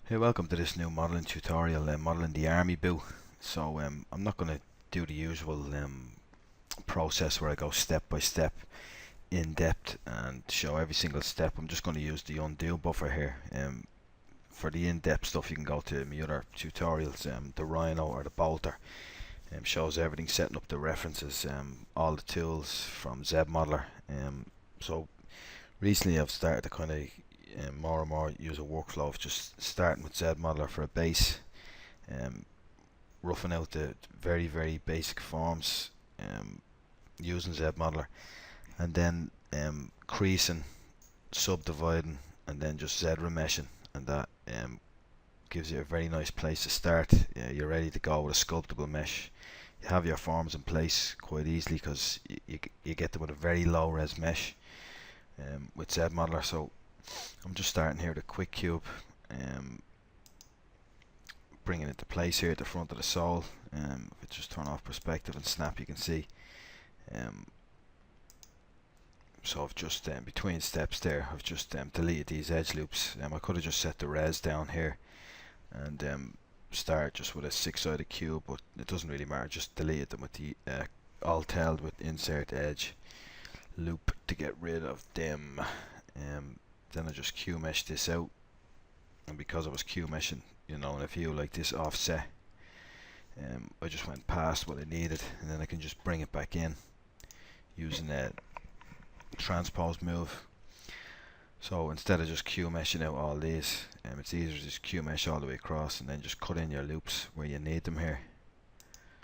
Hey, welcome to this new modeling tutorial, modeling the army boot. So I'm not going to do the usual process where I go step by step in depth and show every single step. I'm just going to use the undo buffer here. For the in-depth stuff you can go to my other tutorials, the Rhino or the Bolter. Shows everything, setting up the references, all the tools from ZModeler. So recently I've started to kind of more and more use a workflow of just starting with ZModeler for a base, roughing out the very basic forms using ZModeler, and then creasing, subdividing, and then just Z remeshing, and that gives you a very nice place to start. You're ready to go with a sculptable mesh. You have your forms in place quite easily because you get them with a very low res mesh with ZModeler. So I'm just starting here with a quick cube, bringing it to place here at the front of the sole. If I just turn off perspective and snap, you can see. So I've just between steps there, I've just deleted these edge loops. I could have just set the res down here and start just with a six-sided cube, but it doesn't really matter. Just deleted them with the alt-eld with insert edge loop to get rid of them. Then I just Q mesh this out, and because I was Q meshing, in a view like this offset, I just went past what I needed, and then I can just bring it back in using a transpose move. So instead of just Q meshing out all these, it's easier to just Q mesh all the way across and then just cut in your loops where you need them here.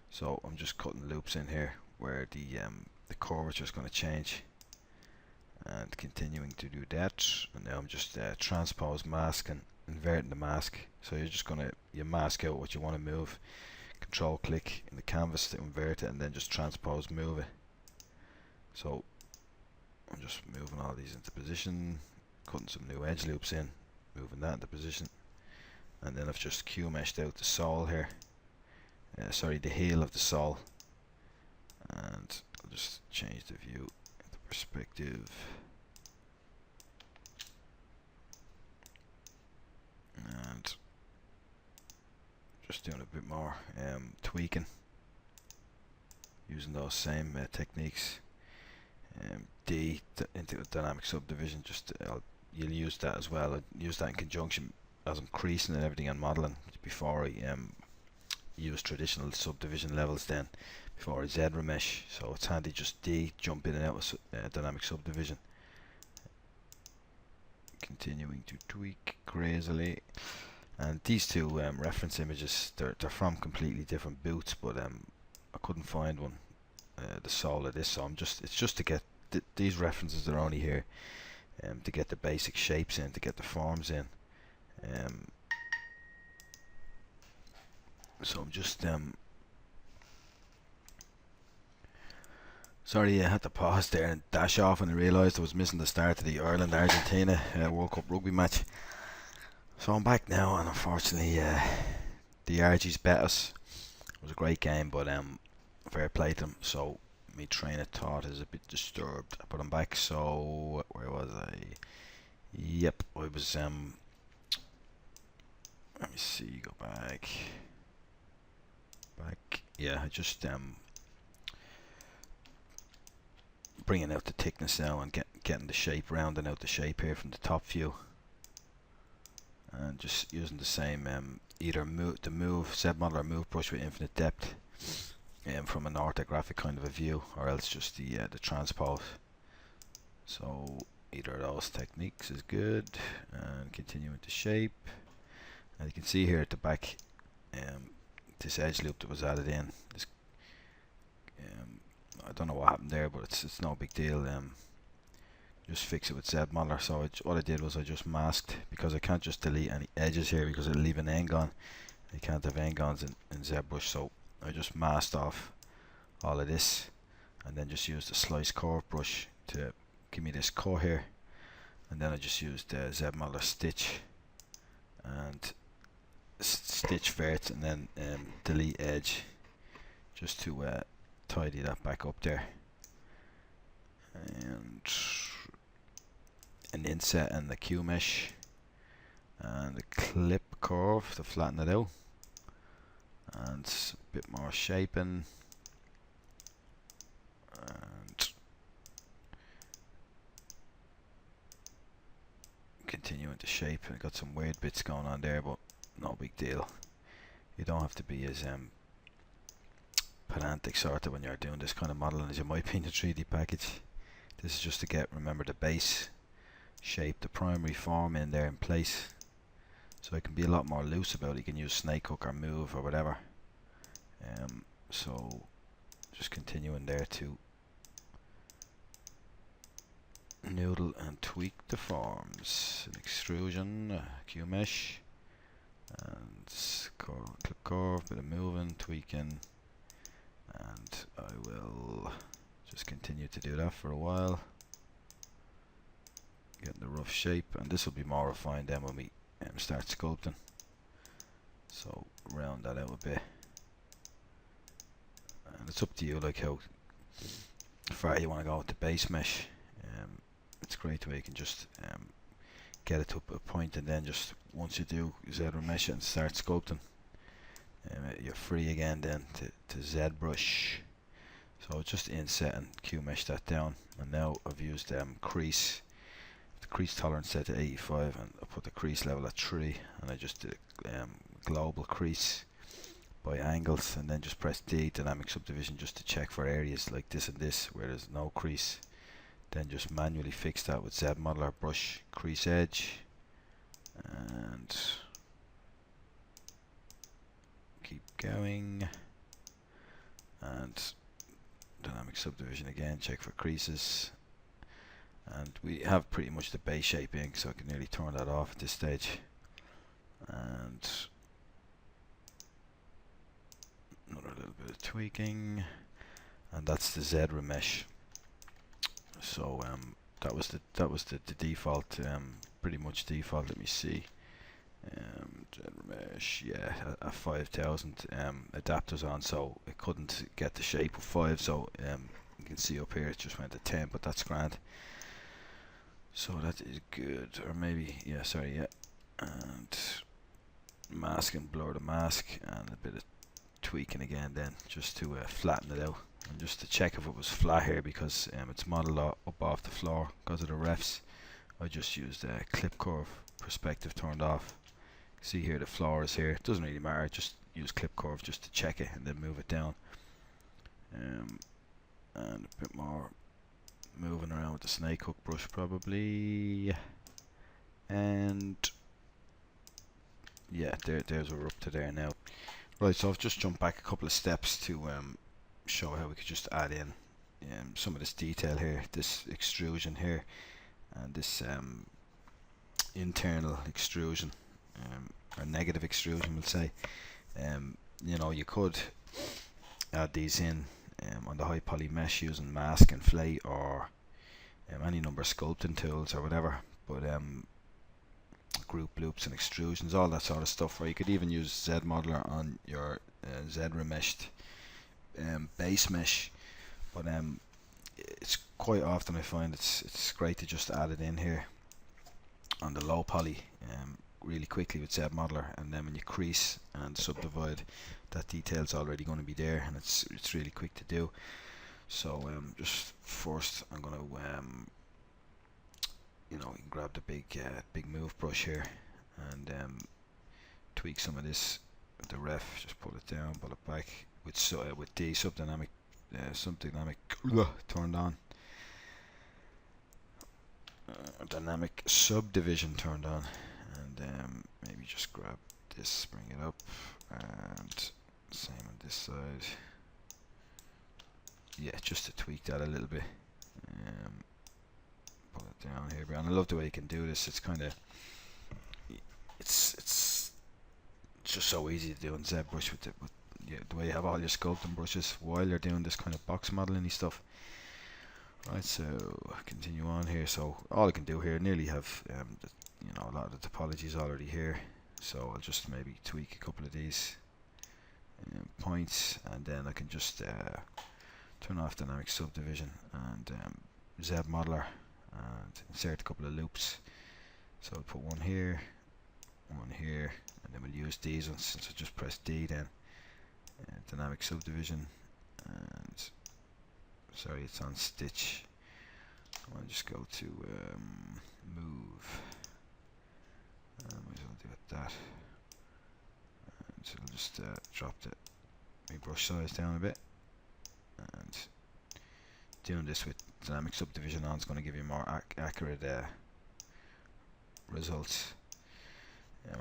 So I'm just cutting loops in here where the curvature is going to change, and continuing to do that. And now I'm just transpose mask and inverting the mask. So you're just gonna mask out what you want to move, control click in the canvas to invert it, and then just transpose move it. So I'm just moving all these into position, cutting some new edge loops in, moving that into position, and then I've just Q meshed out the sole here, the heel of the sole, and I'll just change the view, the perspective, and just doing a bit more tweaking using those same techniques. Into a dynamic subdivision, just you'll use that as well. I'll use that in conjunction as I'm creasing and everything and modeling before I use traditional subdivision levels then before I Z remesh. So it's handy just jump in and out of dynamic subdivision. Continuing to tweak crazily, and these two reference images, they're from completely different boots, but I couldn't find one, the sole of this, so it's just to get these references are only here to get the basic shapes in, to get the forms in. So I'm just sorry, I had to pause there and dash off when I realised I was missing the start of the Ireland-Argentina World Cup rugby match. So I'm back now, and unfortunately the Argies bet us. It was a great game, but fair play to them. So my train of thought is a bit disturbed, but I'm back. So where was I? Yep, I was let me see, go back. Yeah, I just bringing out the thickness now and getting the shape, rounding out the shape here from the top view, and just using the same either ZModeler move brush with infinite depth from an orthographic kind of a view, or else just the transpose. So either of those techniques is good, and continuing to shape. And you can see here at the back this edge loop that was added in. This, I don't know what happened there, but it's no big deal. Just fix it with ZModeler. So what I did was I just masked, because I can't just delete any edges here because it'll leave an n-gon. You can't have n-gons in Zbrush, so I just masked off all of this, and then just used the slice curve brush to give me this cut here, and then I just used the ZModeler stitch and stitch vert, and then delete edge, just to tidy that back up there, and an inset and the Q mesh, and the clip curve to flatten it out, and a bit more shaping, and continuing to shape. I got some weird bits going on there, but no big deal. You don't have to be as pedantic sort of when you're doing this kind of modeling as you might be in the 3D package. This is just to get, remember, the base shape, the primary form in there in place, so it can be a lot more loose about it. You can use snake hook or move or whatever. So just continuing there to noodle and tweak the forms. An extrusion, Q mesh, and clip curve, bit of moving, tweaking, and I will just continue to do that for a while, getting the rough shape, and this will be more refined then when we start sculpting. So round that out a bit, and it's up to you like how far you want to go with the base mesh. It's great the way you can just get it to a point, and then just once you do Zbrush and start sculpting, you're free again then to Zbrush. So just inset and Q mesh that down, and now I've used crease, the crease tolerance set to 85, and I put the crease level at 3, and I just did a global crease by angles, and then just press D, dynamic subdivision, just to check for areas like this and this where there's no crease. Then just manually fix that with Z modeler, brush, crease edge, and keep going, and dynamic subdivision again, check for creases, and we have pretty much the base shaping, so I can nearly turn that off at this stage. And another little bit of tweaking, and that's the Zbrush. So that was the default, pretty much default. Let me see, Zbrush, yeah, a 5000 adapters on, so it couldn't get the shape of 5. So you can see up here it just went to 10, but that's grand. So that is good. Or maybe, yeah, sorry, yeah, and mask and blur the mask, and a bit of tweaking again then, just to flatten it out, and just to check if it was flat here, because it's modeled up off the floor because of the refs. I just used clip curve perspective turned off. See here the floor is here, it doesn't really matter, just use clip curve just to check it and then move it down, and a bit more moving around with the snake hook brush probably, and yeah, there's we're up to there now. Right, so I've just jumped back a couple of steps to show how we could just add in some of this detail here, this extrusion here, and this internal extrusion, or negative extrusion we'll say. You know, you could add these in on the high poly mesh using mask and flay, or any number of sculpting tools or whatever, but group loops and extrusions, all that sort of stuff. Or you could even use Z modeler on your Zbrush base mesh, but it's quite often I find it's great to just add it in here on the low poly really quickly with Z modeler, and then when you crease and subdivide, that detail's already going to be there, and it's really quick to do. So just first I'm going to you know, you can grab the big move brush here and tweak some of this with the ref, just pull it down, pull it back with D subdynamic turned on, dynamic subdivision turned on, and maybe just grab this, bring it up, and same on this side, yeah, just to tweak that a little bit, pull it down here. And I love the way you can do this. It's kind of, it's just so easy to do in ZBrush with the way you have all your sculpting brushes while you're doing this kind of box modeling stuff. Right, so continue on here. So all I can do here, nearly have you know, a lot of the topologies already here. So I'll just maybe tweak a couple of these points, and then I can just turn off dynamic subdivision and Z modeler, and insert a couple of loops. So I'll put one here, one here, and then we'll use these ones since I just pressed D then. Dynamic subdivision, and sorry, it's on stitch. I'll just go to move. Might as well do it that. And so I'll just drop my brush size down a bit. And doing this with dynamic subdivision on is going to give you more accurate results,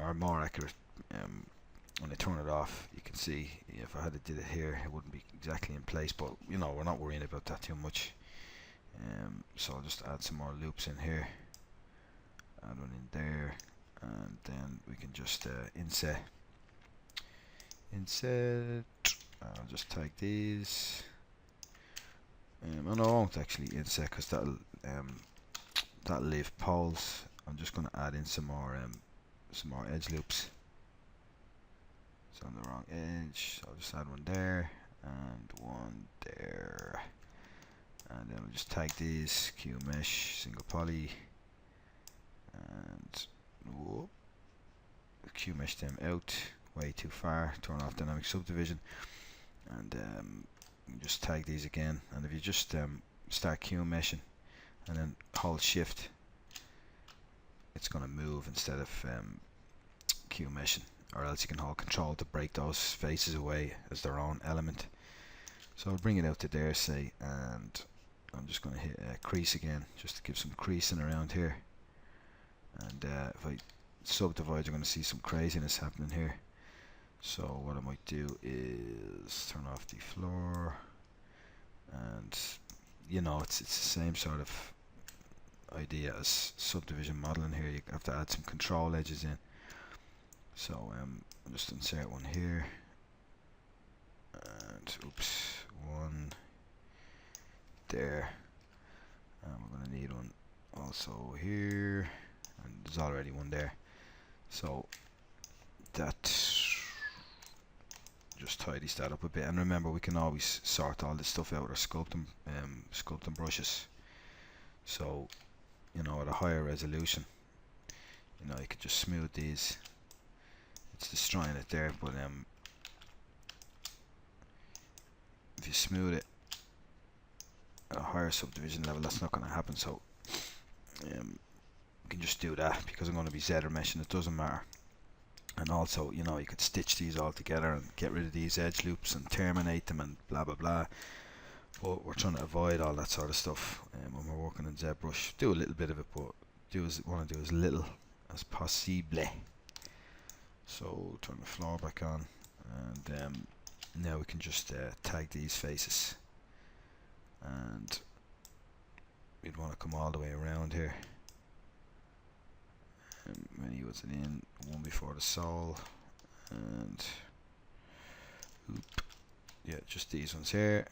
or more accurate. When I turn it off, you can see if I had to did it here, it wouldn't be exactly in place, but you know, we're not worrying about that too much. So I'll just add some more loops in here, add one in there, and then we can just inset. I'll just tag these. And I won't actually inset because that'll leave poles. I'm just going to add in some more edge loops. It's on the wrong edge, so I'll just add one there and one there, and then we'll just tag these Q mesh single poly, and whoop, Q mesh them out way too far. Turn off dynamic subdivision, and just tag these again. And if you just start Q meshing and then hold shift, it's going to move instead of Q meshing, or else you can hold control to break those faces away as their own element. So I'll bring it out to there, say, and I'm just going to hit crease again just to give some creasing around here. And if I subdivide, you're going to see some craziness happening here. So what I might do is turn off the floor, and you know, it's the same sort of idea as subdivision modeling here. You have to add some control edges in. So I'll just insert one here, and oops, one there, and we're going to need one also here, and there's already one there. So that just tidies that up a bit. And remember, we can always sort all this stuff out with our sculpting brushes. So you know, at a higher resolution, you know, you could just smooth these. It's destroying it there, but if you smooth it at a higher subdivision level, that's not going to happen. So we can just do that, because I'm going to be Z meshing, it doesn't matter. And also, you know, you could stitch these all together and get rid of these edge loops and terminate them and blah blah blah, but we're trying to avoid all that sort of stuff when we're working in ZBrush. Do a little bit of it, but want to do as little as possible. So turn the floor back on, and now we can just tag these faces, and we'd want to come all the way around here. Many was it in one before the sole, and yeah, just these ones here,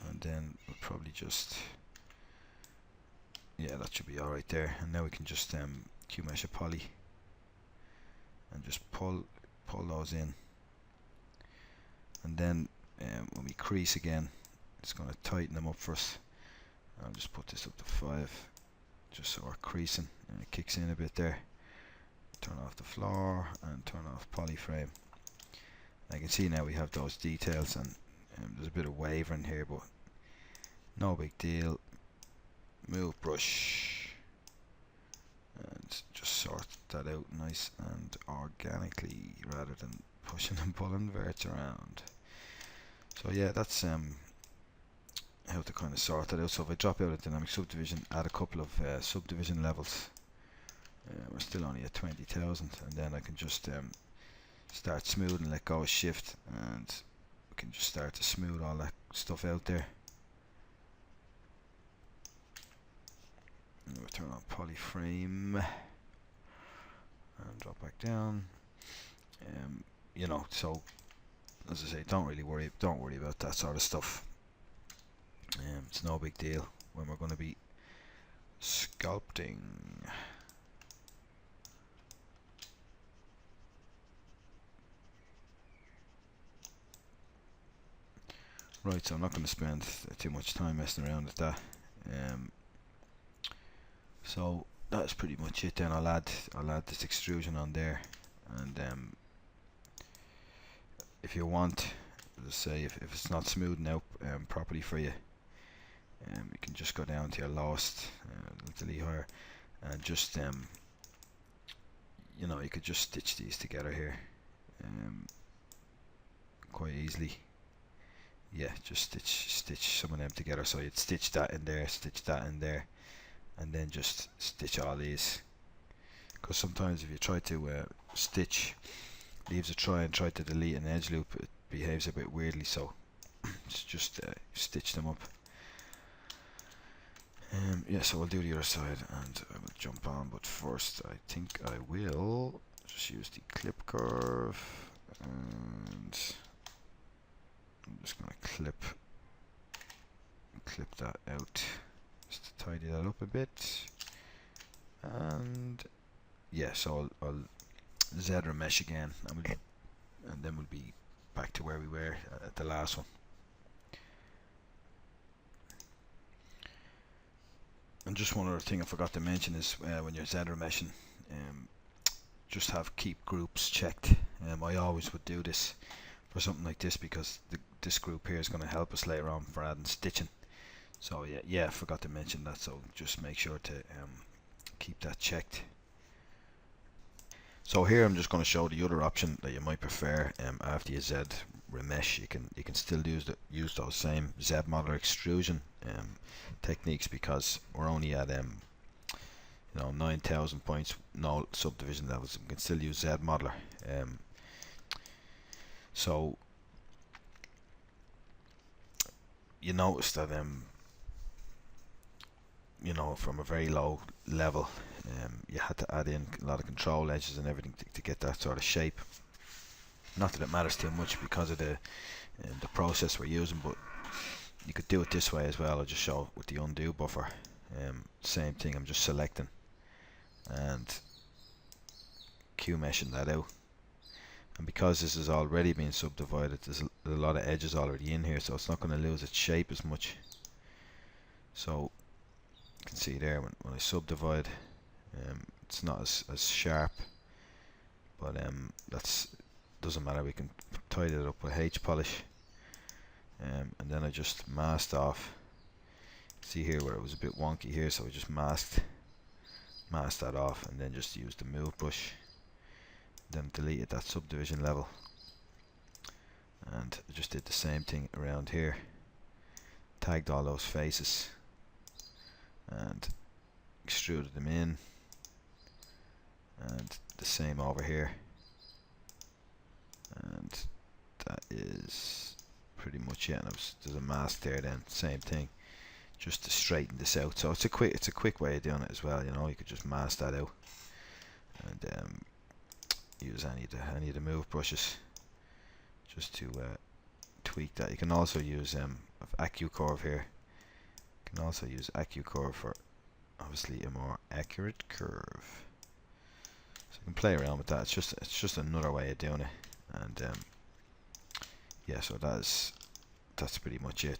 and then we'll probably just, yeah, that should be all right there. And now we can just Q mesh a poly and just pull those in, and then when we crease again, it's going to tighten them up for us. I'll just put this up to 5, just so we're creasing and it kicks in a bit there. Turn off the floor and turn off polyframe. I can see now we have those details, and there's a bit of wavering here, but no big deal. Move brush and just sort that out nice and organically, rather than pushing and pulling verts around. So yeah, that's how to kind of sort that out. So if I drop out of dynamic subdivision, add a couple of subdivision levels, we're still only at 20,000, and then I can just start smoothing, let go of shift, and we can just start to smooth all that stuff out there. And we'll turn on polyframe and drop back down. You know, so as I say, don't worry about that sort of stuff. It's no big deal when we're going to be sculpting. Right, so I'm not going to spend too much time messing around with that. So that's pretty much it. Then I'll add this extrusion on there, and if you want, let's say if it's not smoothing out properly for you, you can just go down to your lowest, a little higher, and just you know, you could just stitch these together here quite easily. Yeah, just stitch some of them together. So you'd stitch that in there, stitch that in there, and then just stitch all these. Because sometimes if you try to stitch leaves a try and try to delete an edge loop, it behaves a bit weirdly. So just stitch them up. Yeah, so I'll do the other side and I will jump on, but first I think I will just use the clip curve, and I'm just going to clip that out just to tidy that up a bit. And yeah, so I'll Z mesh again, and then we'll be back to where we were at the last one. And just one other thing I forgot to mention is when you're Z meshing, just keep groups checked. I always would do this for something like this, because this group here is going to help us later on for adding stitching. So yeah, I forgot to mention that. So just make sure to keep that checked. So here I'm just going to show the other option that you might prefer. After you Z remesh, you can still use those same Z modeler extrusion techniques, because we're only at 9,000 points, no subdivision levels. We can still use Z modeler. So you notice that from a very low level, you had to add in a lot of control edges and everything to get that sort of shape. Not that it matters too much because of the process we're using, but you could do it this way as well. I'll just show with the undo buffer. Same thing, I'm just selecting and Q meshing that out. And because this has already been subdivided, there's a lot of edges already in here, so it's not going to lose its shape as much. So you can see there when I subdivide, it's not as sharp, but that's doesn't matter. We can tidy it up with H polish, and then I just masked off. See here where it was a bit wonky here, so I just masked that off, and then just used the move brush, then deleted that subdivision level, and I just did the same thing around here, tagged all those faces and extruded them in, and the same over here, and that is pretty much it. And there's a mask there, then same thing, just to straighten this out. So it's a quick way of doing it as well. You could just mask that out and use any of the move brushes just to tweak that. You can also use AccuCurve here. You can also use AccuCurve for obviously a more accurate curve. So you can play around with that. It's just another way of doing it. And yeah, so that's pretty much it.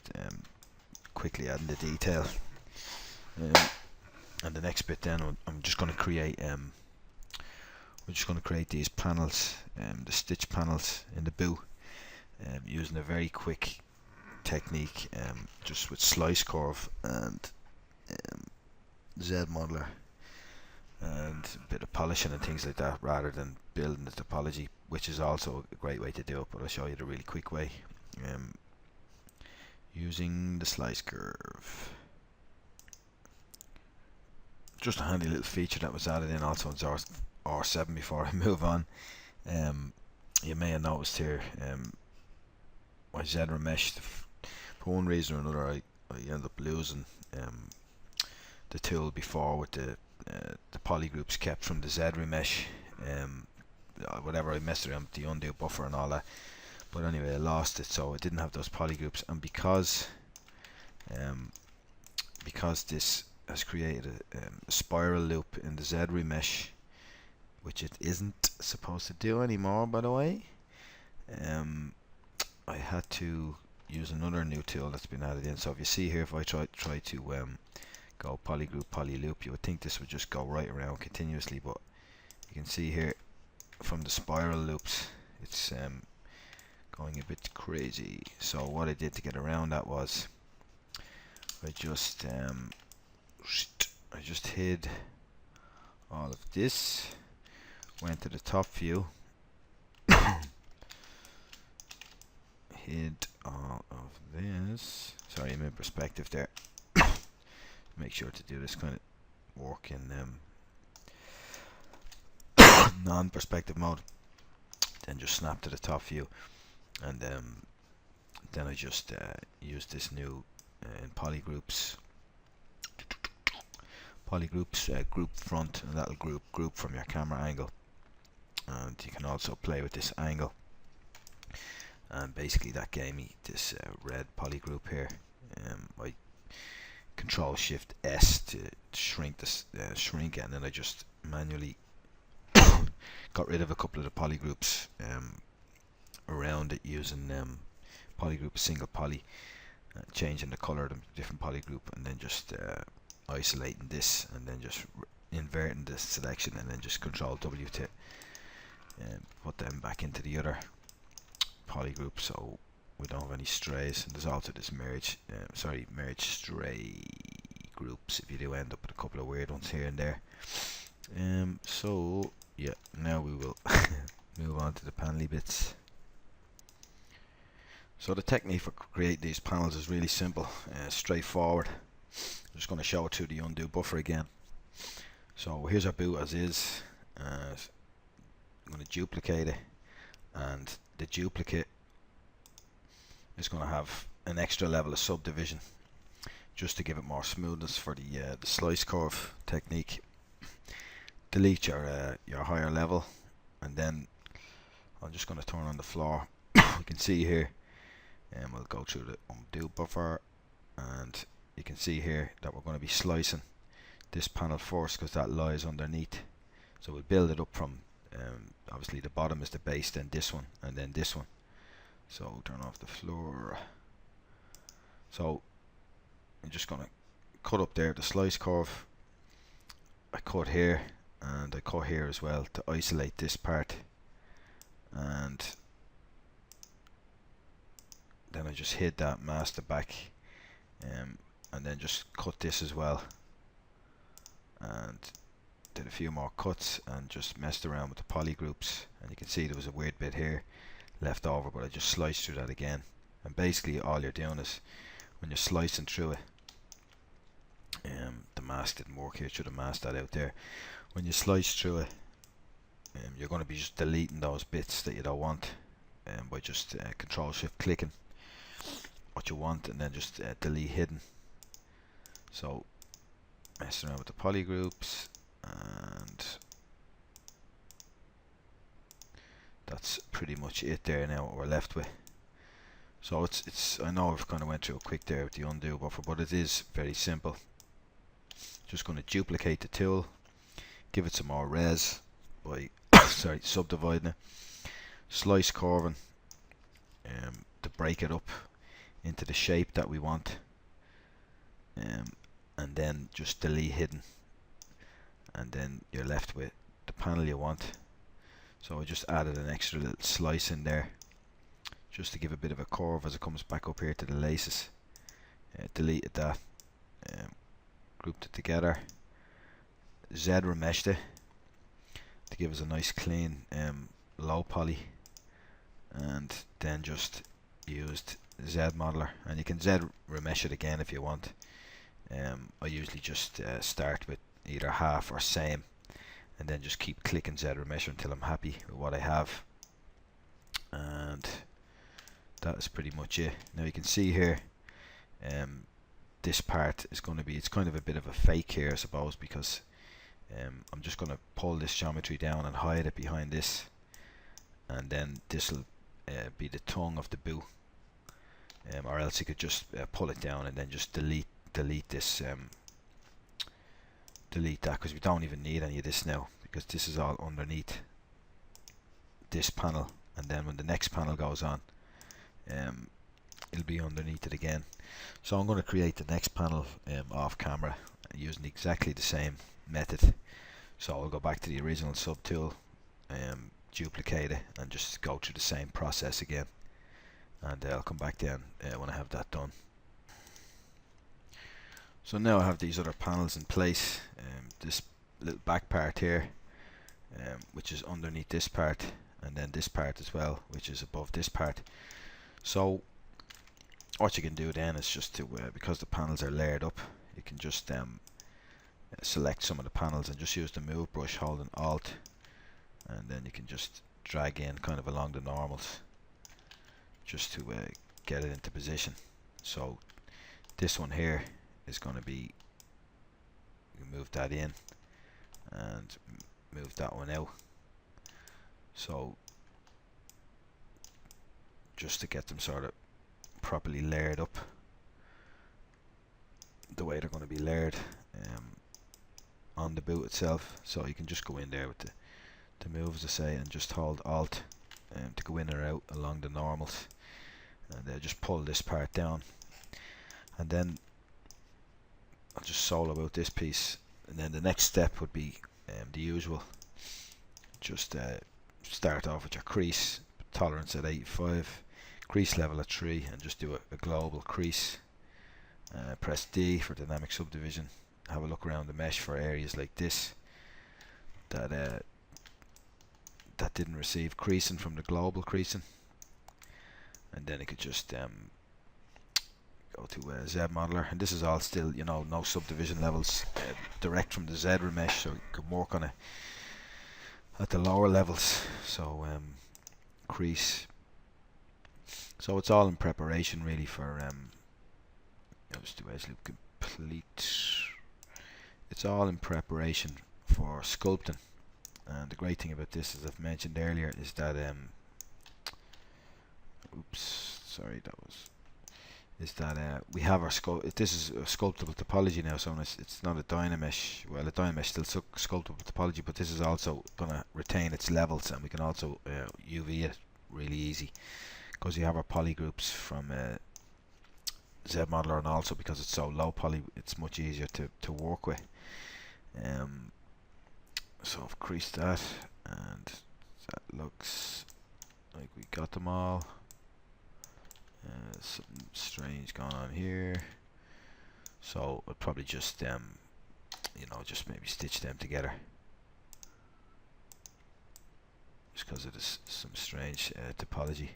Quickly adding the detail, and the next bit then I'm just going to create we're just going to create these panels, the stitch panels in the boot, using a very quick technique, just with slice curve and Z modeler and a bit of polishing and things like that, rather than building the topology, which is also a great way to do it, but I'll show you the really quick way, using the slice curve. Just a handy little feature that was added in also in R7 before I move on. You may have noticed here, my Z remesh, for one reason or another, I end up losing the tool before with the polygroups kept from the Z remesh. Whatever I messed around with the undo buffer and all that, but anyway I lost it, so I didn't have those polygroups. And because this has created a spiral loop in the Z remesh, which it isn't supposed to do anymore, by the way, I had to use another new tool that's been added in. So if you see here, if I try to go polygroup, polyloop, you would think this would just go right around continuously, but you can see here from the spiral loops it's going a bit crazy. So what I did to get around that was I just hid all of this, went to the top view, hid all of this. Sorry, I'm in perspective there. Make sure to do this kind of work in non-perspective mode. Then just snap to the top view, and then I just use this new in polygroups group front, and that'll group from your camera angle. And you can also play with this angle, and basically that gave me this red polygroup here. I Control Shift S to shrink this shrink, and then I just manually got rid of a couple of the polygroups around it using polygroup single poly, changing the color of the different polygroup, and then just isolating this, and then just inverting the selection, and then just Control W to put them back into the other polygroup so we don't have any strays. And there's also this merge stray groups if you do end up with a couple of weird ones here and there. So yeah, now we will move on to the panely bits. So the technique for creating these panels is really simple, straightforward. I'm just going to show it through the undo buffer again. So here's our boot as is. I'm going to duplicate it, and the duplicate is going to have an extra level of subdivision just to give it more smoothness for the slice curve technique. Delete your higher level, and then I'm just going to turn on the floor. You can see here, and we'll go through the undo buffer, and you can see here that we're going to be slicing this panel first because that lies underneath. So we'll build it up from obviously the bottom is the base, then this one, and then this one. So turn off the floor. So I'm just going to cut up there the slice curve. I cut here, and I cut here as well to isolate this part, and then I just hid that, masked it back, and then just cut this as well, and did a few more cuts, and just messed around with the poly groups. And you can see there was a weird bit here left over, but I just sliced through that again. And basically all you're doing is when you're slicing through it, the mask didn't work here, should have masked that out there. When you slice through it, you're going to be just deleting those bits that you don't want, by just Control Shift clicking what you want, and then just delete hidden. So mess around with the poly groups, and that's pretty much it there. Now what we're left with. So it's I know I've kind of went through it quick there with the undo buffer, but it is very simple. Just going to duplicate the tool, give it some more res by subdividing it, slice curving to break it up into the shape that we want, and then just delete hidden, and then you're left with the panel you want. So I just added an extra little slice in there just to give a bit of a curve as it comes back up here to the laces. Deleted that, grouped it together, Z-remeshed it to give us a nice clean low poly, and then just used Z modeler, and you can Z remesh it again if you want. I usually just start with either half or same, and then just keep clicking Z remesher until I'm happy with what I have, and that is pretty much it. Now you can see here, this part is going to be, it's kind of a bit of a fake here I suppose, because I'm just going to pull this geometry down and hide it behind this, and then this will be the tongue of the boot, or else you could just pull it down and then just delete this, delete that, because we don't even need any of this now, because this is all underneath this panel, and then when the next panel goes on, it'll be underneath it again. So I'm going to create the next panel off camera, using exactly the same method. So I'll go back to the original subtool, duplicate it, and just go through the same process again, and I'll come back then when I have that done. So now I have these other panels in place. This little back part here, which is underneath this part, and then this part as well, which is above this part. So what you can do then is just to, because the panels are layered up, you can just select some of the panels and just use the move brush holding Alt, and then you can just drag in kind of along the normals just to get it into position. So this one here is going to be, you move that in and move that one out. So just to get them sort of properly layered up the way they're going to be layered on the boot itself. So you can just go in there with the moves, I say, and just hold Alt to go in or out along the normals, and just pull this part down, and then I'll just solo out this piece, and then the next step would be the usual. Just start off with your crease tolerance at 85, crease level at 3, and just do a global crease. Press D for dynamic subdivision. Have a look around the mesh for areas like this that didn't receive creasing from the global creasing, and then you could just go to Z modeler, and this is all still, you know, no subdivision levels, direct from the Z remesh, so you can work on it at the lower levels. So crease. So it's all in preparation really for just do edge loop complete. It's all in preparation for sculpting, and the great thing about this, as I've mentioned earlier, is that we have our this is a sculptable topology now, so it's not a Dynamesh. Well, a Dynamesh still sculptable topology, but this is also going to retain its levels, and we can also UV it really easy, because you have our poly groups from Z modeler, and also because it's so low poly, it's much easier to work with. So I've creased that, and that looks like we got them all. Something strange going on here, so I'll probably just just maybe stitch them together, just because it is some strange topology,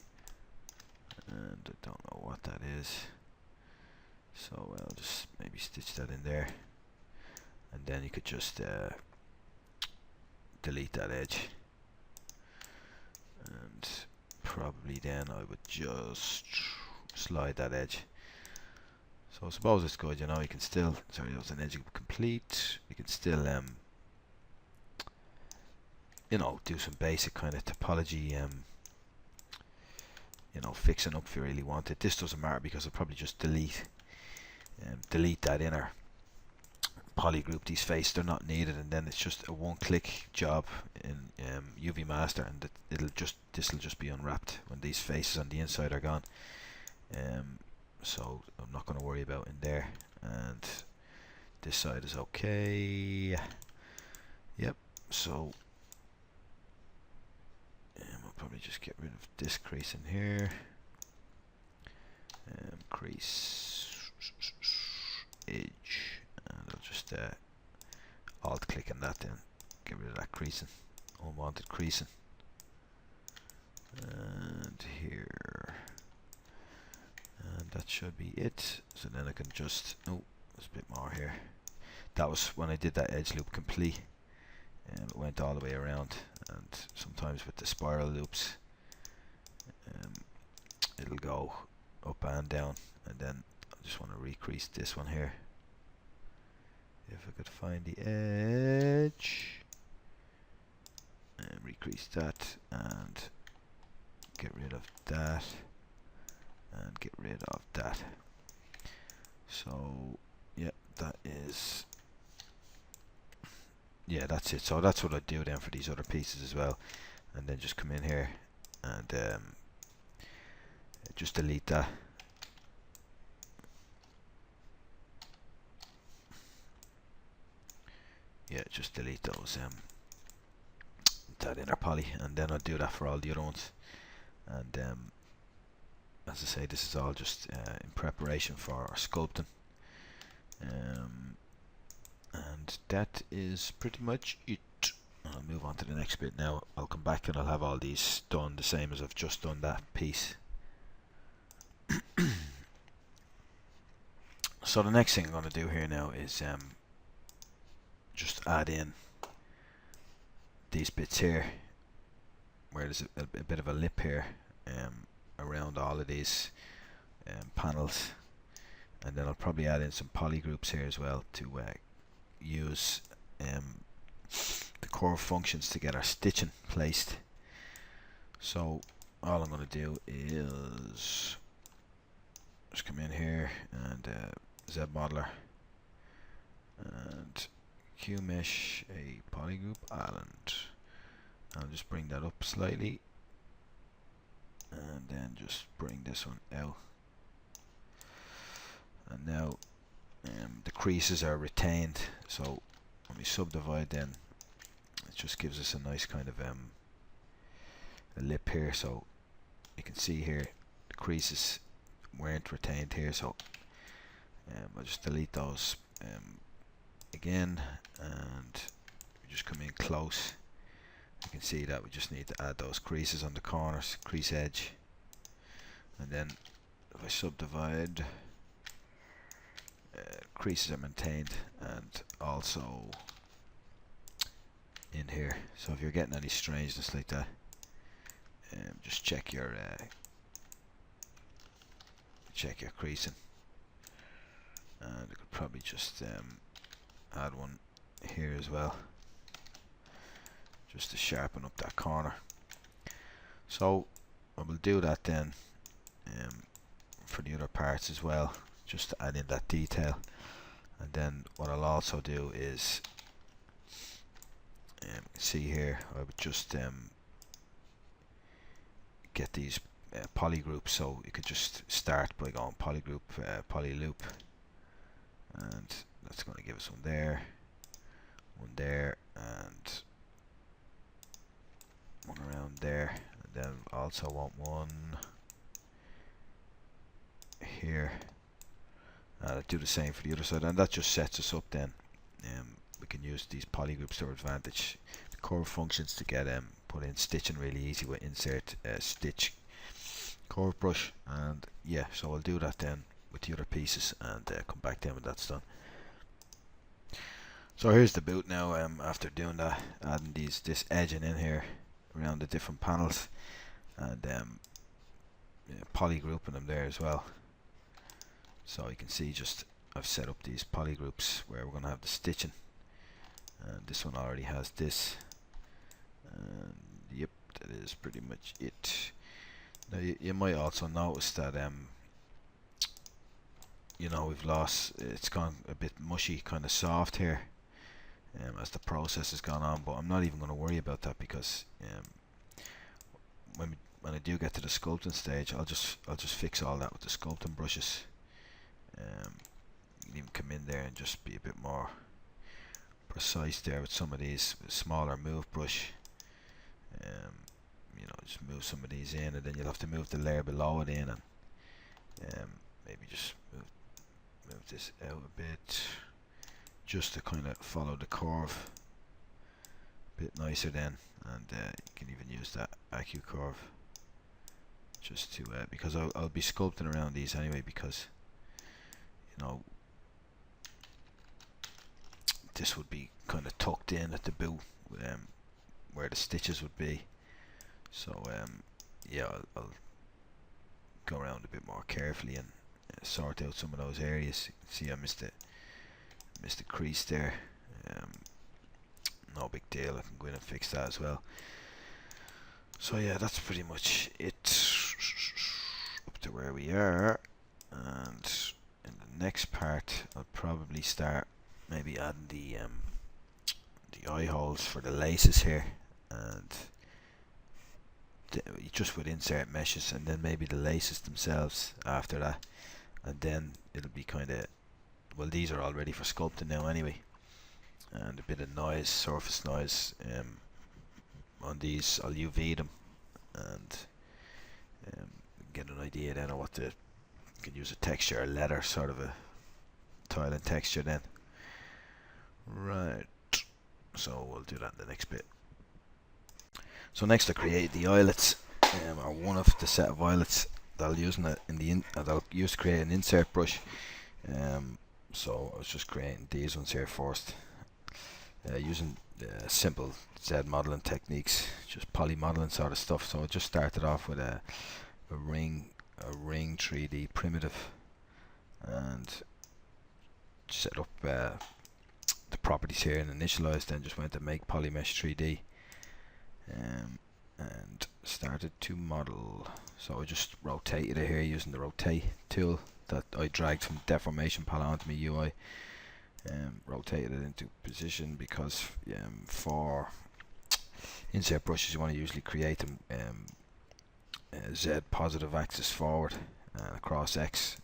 and I don't know what that is. So I'll just maybe stitch that in there, and then you could just delete that edge, and probably then I would just slide that edge. So I suppose it's good, you know, you can still, sorry, that was an edge complete, you can still do some basic kind of topology fixing up if you really want it. This doesn't matter, because I'll probably just delete that inner poly group, these faces, they're not needed, and then it's just a one-click job in UV Master, and this will just be unwrapped when these faces on the inside are gone. So I'm not going to worry about in there, and this side is okay. Yep. So I'll probably just get rid of this crease in here. Crease edge, and I'll just alt click on that, then get rid of that creasing, unwanted creasing, and here, and that should be it. So then I can just, oh, there's a bit more here. That was when I did that edge loop complete, and it went all the way around, and sometimes with the spiral loops it'll go up and down, and then I just want to recrease this one here. If I could find the edge, and recrease that, and get rid of that, and get rid of that. So yeah, that is, yeah, that's it. So that's what I do then for these other pieces as well, and then just come in here and just delete that. yeah, just delete those that inner poly, and then I'll do that for all the other ones. And as I say, this is all just in preparation for sculpting. And that is pretty much it. I'll move on to the next bit now. I'll come back and I'll have all these done the same as I've just done that piece. So the next thing I'm going to do here now is just add in these bits here where there's a bit of a lip here around all of these panels, and then I'll probably add in some poly groups here as well to use the curve functions to get our stitching placed. So all I'm going to do is just come in here and Z modeler and Q mesh a poly group island. I'll just bring that up slightly and then just bring this one out. And now the creases are retained, so when we subdivide, then it just gives us a nice kind of a lip here. So you can see here the creases weren't retained here, so I'll just delete those again, and we just come in close. You can see that we just need to add those creases on the corners, crease edge, and then if I subdivide, creases are maintained, and also in here. So if you're getting any strangeness like that, just check your creasing, and I could probably just add one here as well, just to sharpen up that corner. So I will do that then for the other parts as well, just to add in that detail. And then what I'll also do is see here, I would just get these poly groups. So you could just start by going poly group, poly loop, and that's going to give us one there, and one around there, and then also want one here. I'll do the same for the other side, and that just sets us up then. We can use these poly groups to our advantage. The curve functions to get put in stitching really easy with insert stitch curve brush, and yeah, so I'll do that then with the other pieces and come back then when that's done. So here's the boot now, after doing that, adding this edging in here around the different panels, and poly grouping them there as well. So you can see just I've set up these poly groups where we're going to have the stitching, and this one already has this, and yep, that is pretty much it. Now you might also notice that you know, we've lost, it's gone a bit mushy, kind of soft here as the process has gone on, but I'm not even going to worry about that, because when I do get to the sculpting stage, I'll just fix all that with the sculpting brushes. You can even come in there and just be a bit more precise there with some of these, with a smaller move brush. You know, just move some of these in, and then you'll have to move the layer below it in, and maybe just move this out a bit, just to kind of follow the curve a bit nicer then. And you can even use that AQ curve just to because I'll be sculpting around these anyway, because you know this would be kind of tucked in at the boot where the stitches would be. So yeah, I'll go around a bit more carefully and sort out some of those areas. You can see I missed the crease there. No big deal, I can go in and fix that as well. So yeah, that's pretty much it up to where we are. And in the next part, I'll probably start maybe adding the eye holes for the laces here, and just with insert meshes, and then maybe the laces themselves after that. And then it'll be kind of, well, these are all ready for sculpting now anyway, and a bit of noise, surface noise. On these, I'll UV them and get an idea then of what the, you can use a texture, a leather sort of a tile and texture then. Right, so we'll do that in the next bit. So next I create the eyelets, or one of the set of eyelets that I'll use that I'll use to create an insert brush. So I was just creating these ones here first, using simple Z modeling techniques, just poly modeling sort of stuff. So I just started off with a ring 3D primitive, and set up the properties here and initialized, then just went to make polymesh 3D, and started to model. So I just rotated it here using the rotate tool that I dragged from deformation palette onto my UI. Rotated it into position because for insert brushes you want to usually create them Z positive axis forward and across X.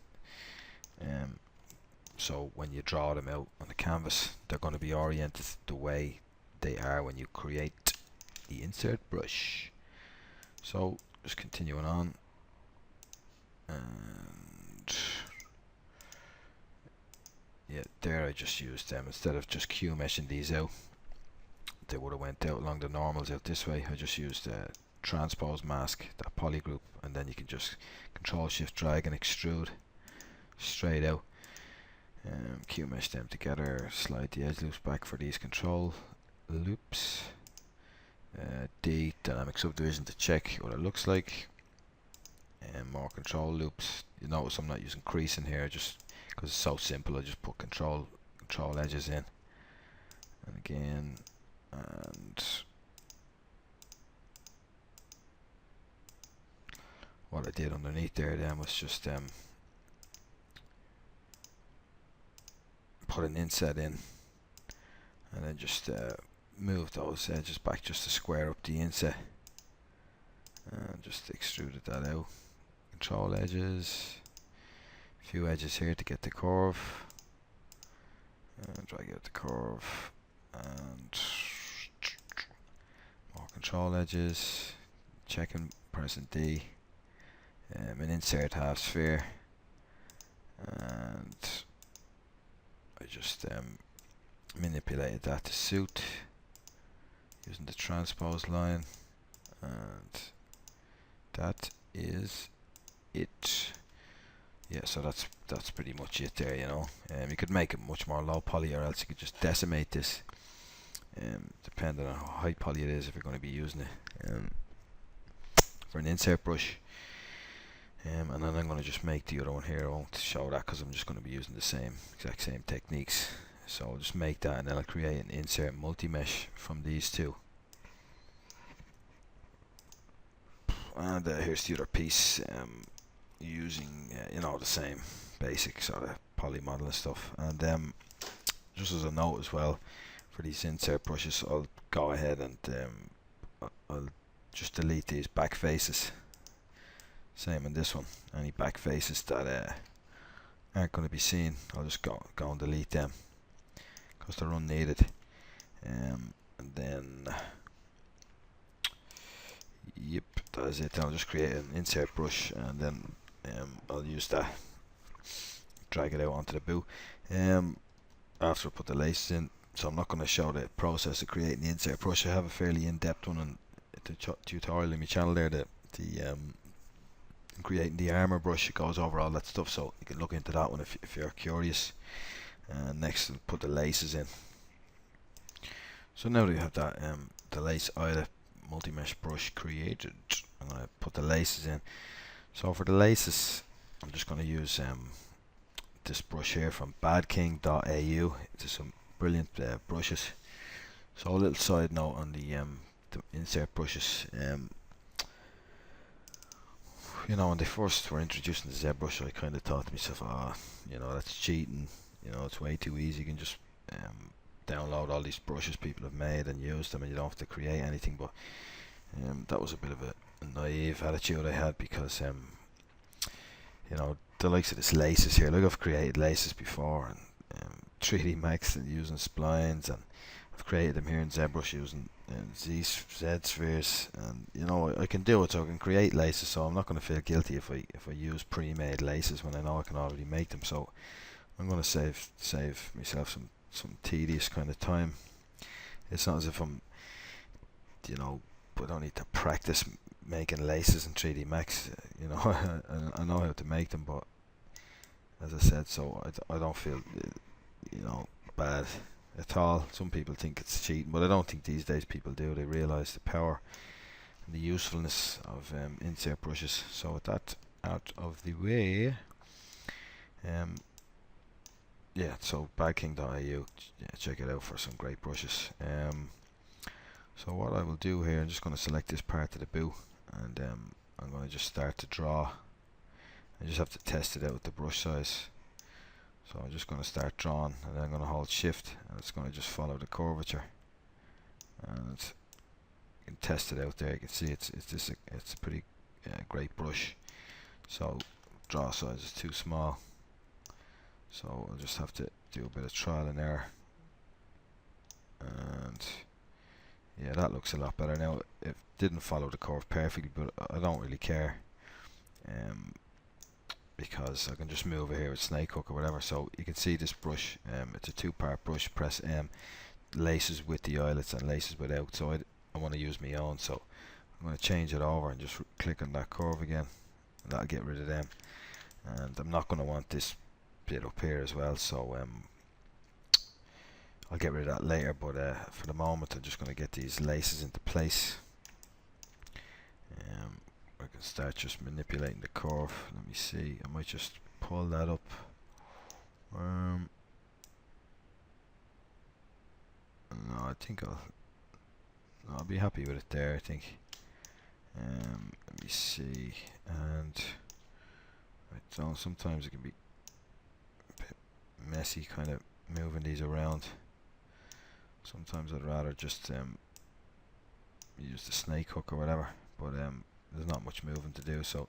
So when you draw them out on the canvas, they're going to be oriented the way they are when you create the insert brush. So just continuing on, and yeah, there I just used them instead of just Q meshing these out. They would have went out along the normals out this way. I just used transpose mask, that poly group, and then you can just control shift drag and extrude straight out. Q mesh them together, slide the edge loops back for these control loops. D dynamic subdivision to check what it looks like, and more control loops. You notice I'm not using crease in here just because it's so simple. I just put control edges in, and again, and what I did underneath there then was just put an inset in, and then just move those edges back just to square up the inset, and just extruded that out. Control edges, a few edges here to get the curve, and drag out the curve, and more control edges, checking, pressing D, an insert half sphere, and I just manipulated that to suit using the transpose line, and that is it. Yeah, so that's pretty much it there, you know. You could make it much more low poly, or else you could just decimate this, depending on how high poly it is if you're going to be using it for an insert brush. And then I'm going to just make the other one here. I won't show that because I'm just going to be using the exact same techniques. So I'll just make that, and then I'll create an insert multi-mesh from these two. And here's the other piece, using you know, the same basic sort of poly modeling stuff. And just as a note as well, for these insert brushes, I'll go ahead and I'll just delete these back faces. Same on this one. Any back faces that aren't going to be seen, I'll just go and delete them because they're unneeded. And then yep, that is it. Then I'll just create an insert brush, and then I'll use that, drag it out onto the boot after I put the laces in. So I'm not going to show the process of creating the insert brush. I have a fairly in-depth one on the tutorial in my channel there, the creating the armor brush. It goes over all that stuff, so you can look into that one if you're curious. And next I'll put the laces in. So now that you have that the lace eyelet multi-mesh brush created, I'm going to put the laces in. So for the laces, I'm just going to use this brush here from badking.au. It's some brilliant brushes. So a little side note on the insert brushes. You know, when they first were introducing the ZBrush, I kind of thought to myself, you know, that's cheating. You know, it's way too easy. You can just download all these brushes people have made and use them, and you don't have to create anything. But that was a bit of a naive attitude I had, because you know, the likes of this laces here, like I've created laces before, and 3D Max and using splines, and I've created them here in Zbrush using Z spheres, and you know I can do it, so I can create laces. So I'm not going to feel guilty if I use pre-made laces when I know I can already make them. So I'm going to save myself some tedious kind of time. It's not as if I'm, you know, I don't need to practice making laces in 3D Max. You know, I know how to make them, but as I said, so I don't feel, you know, bad at all. Some people think it's cheating, but I don't think these days people do. They realise the power and the usefulness of insert brushes. So with that out of the way, yeah, so bagking.eu, yeah, check it out for some great brushes. So what I will do here, I'm just going to select this part of the boot, and I'm going to just start to draw. I just have to test it out with the brush size. So I'm just going to start drawing, and then I'm going to hold shift, and it's going to just follow the curvature. And you can test it out there. You can see it's a pretty great brush. So draw size is too small. So I'll just have to do a bit of trial and error. And yeah, that looks a lot better now. It didn't follow the curve perfectly, but I don't really care. Because I can just move it here with snake hook or whatever. So you can see this brush, it's a two-part brush. Press M, laces with the eyelets and laces without. So I want to use my own, so I'm going to change it over and just click on that curve again, and that'll get rid of them. And I'm not going to want this bit up here as well, so I'll get rid of that later, but for the moment I'm just going to get these laces into place. I can start just manipulating the curve. Let me see, I might just pull that up. No, I think I'll be happy with it there, I think. Let me see, and sometimes it can be a bit messy kind of moving these around. Sometimes I'd rather just use the snake hook or whatever, but there's not much moving to do, so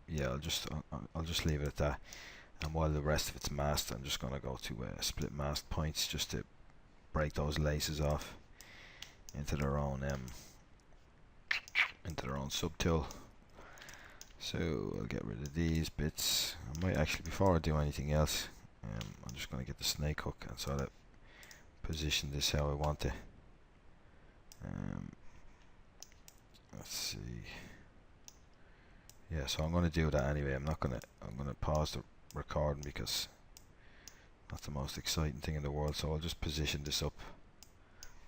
yeah, I'll just leave it at that. And while the rest of it's masked, I'm just going to go to split mask points just to break those laces off into their own subtool. So I'll get rid of these bits. I might actually, before I do anything else, I'm just going to get the snake hook and sort of position this how I want it. Let's see. Yeah, so I'm going to do that anyway. I'm going to pause the recording because that's the most exciting thing in the world. So I'll just position this up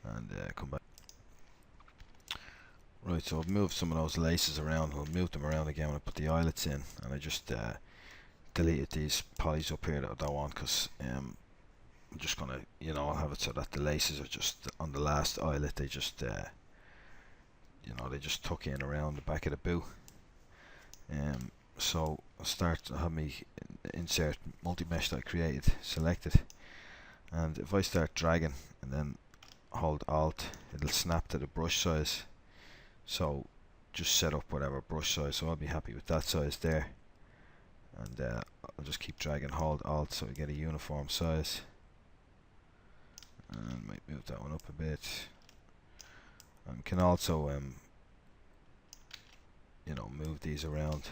and come back. Right, so I've moved some of those laces around. I'll move them around again when I put the eyelets in, and I just deleted these polys up here that I don't want, because I'm just gonna, you know, I'll have it so that the laces are just on the last eyelet. They just you know, they just tuck in around the back of the boot. So I'll have me insert multi-mesh that I created selected, and if I start dragging and then hold Alt, it'll snap to the brush size. So just set up whatever brush size, so I'll be happy with that size there, and I'll just keep dragging, hold Alt, so we get a uniform size, and might move that one up a bit. And can also you know, move these around.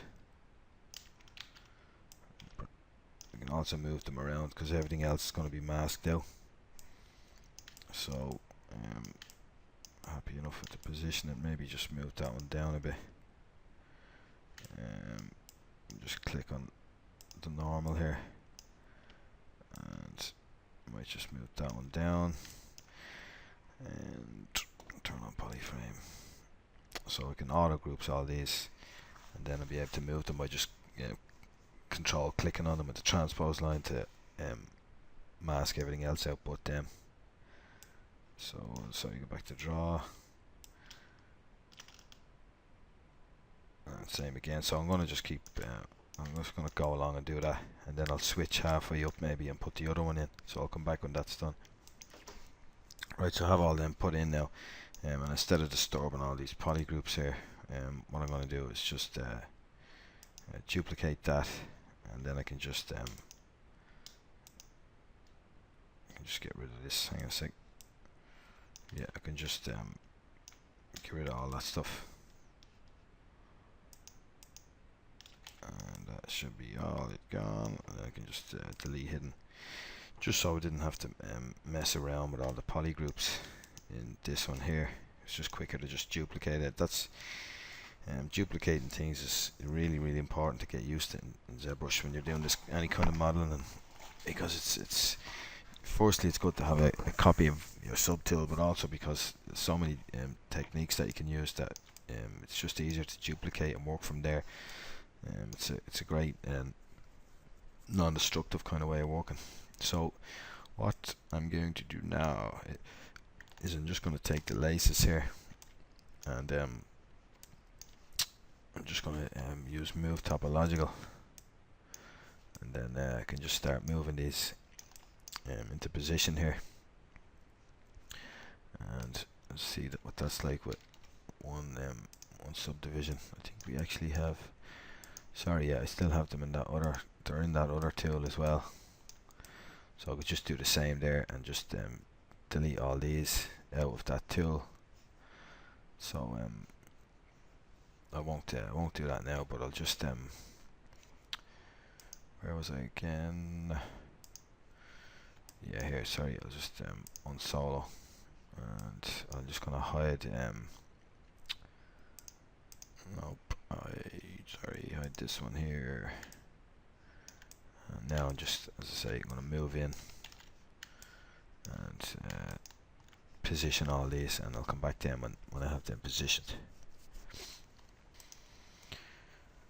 You can also move them around because everything else is going to be masked out. So happy enough with the position, and maybe just move that one down a bit. Just click on the normal here, and I might just move that one down and turn on polyframe, so I can auto groups all these, and then I'll be able to move them by just, you know, control clicking on them with the transpose line to mask everything else out but them. So you go back to draw, and same again. So I'm going to just keep I'm just going to go along and do that, and then I'll switch halfway up maybe and put the other one in, so I'll come back when that's done. Right, so I have all them put in now, and instead of disturbing all these poly groups here, what I'm going to do is just duplicate that, and then I can just just get rid of this. Hang on a sec. Yeah, I can just get rid of all that stuff. And that should be all it gone. And I can just delete hidden, just so I didn't have to mess around with all the poly groups in this one here. It's just quicker to just duplicate it. That's duplicating things is really, really important to get used to in Zbrush when you're doing this any kind of modeling, and because it's firstly it's good to have a copy of your subtool, but also because there's so many techniques that you can use that it's just easier to duplicate and work from there. It's a great non-destructive kind of way of working. So what I'm going to do now is I'm just going to take the laces here, and I'm just going to use move topological, and then I can just start moving these into position here, and let's see what that's like with one subdivision. I think we actually have, sorry, yeah, I still have them in that other, they're in that other tool as well, so I could just do the same there and just delete all these out of that tool. So I won't do that now, but I'll just where was I again? Yeah, here, sorry, I'll just unsolo, and I'm just gonna hide nope, hide this one here, and now I'm just, as I say, I'm gonna move in and position all these, and I'll come back to them when I have them positioned.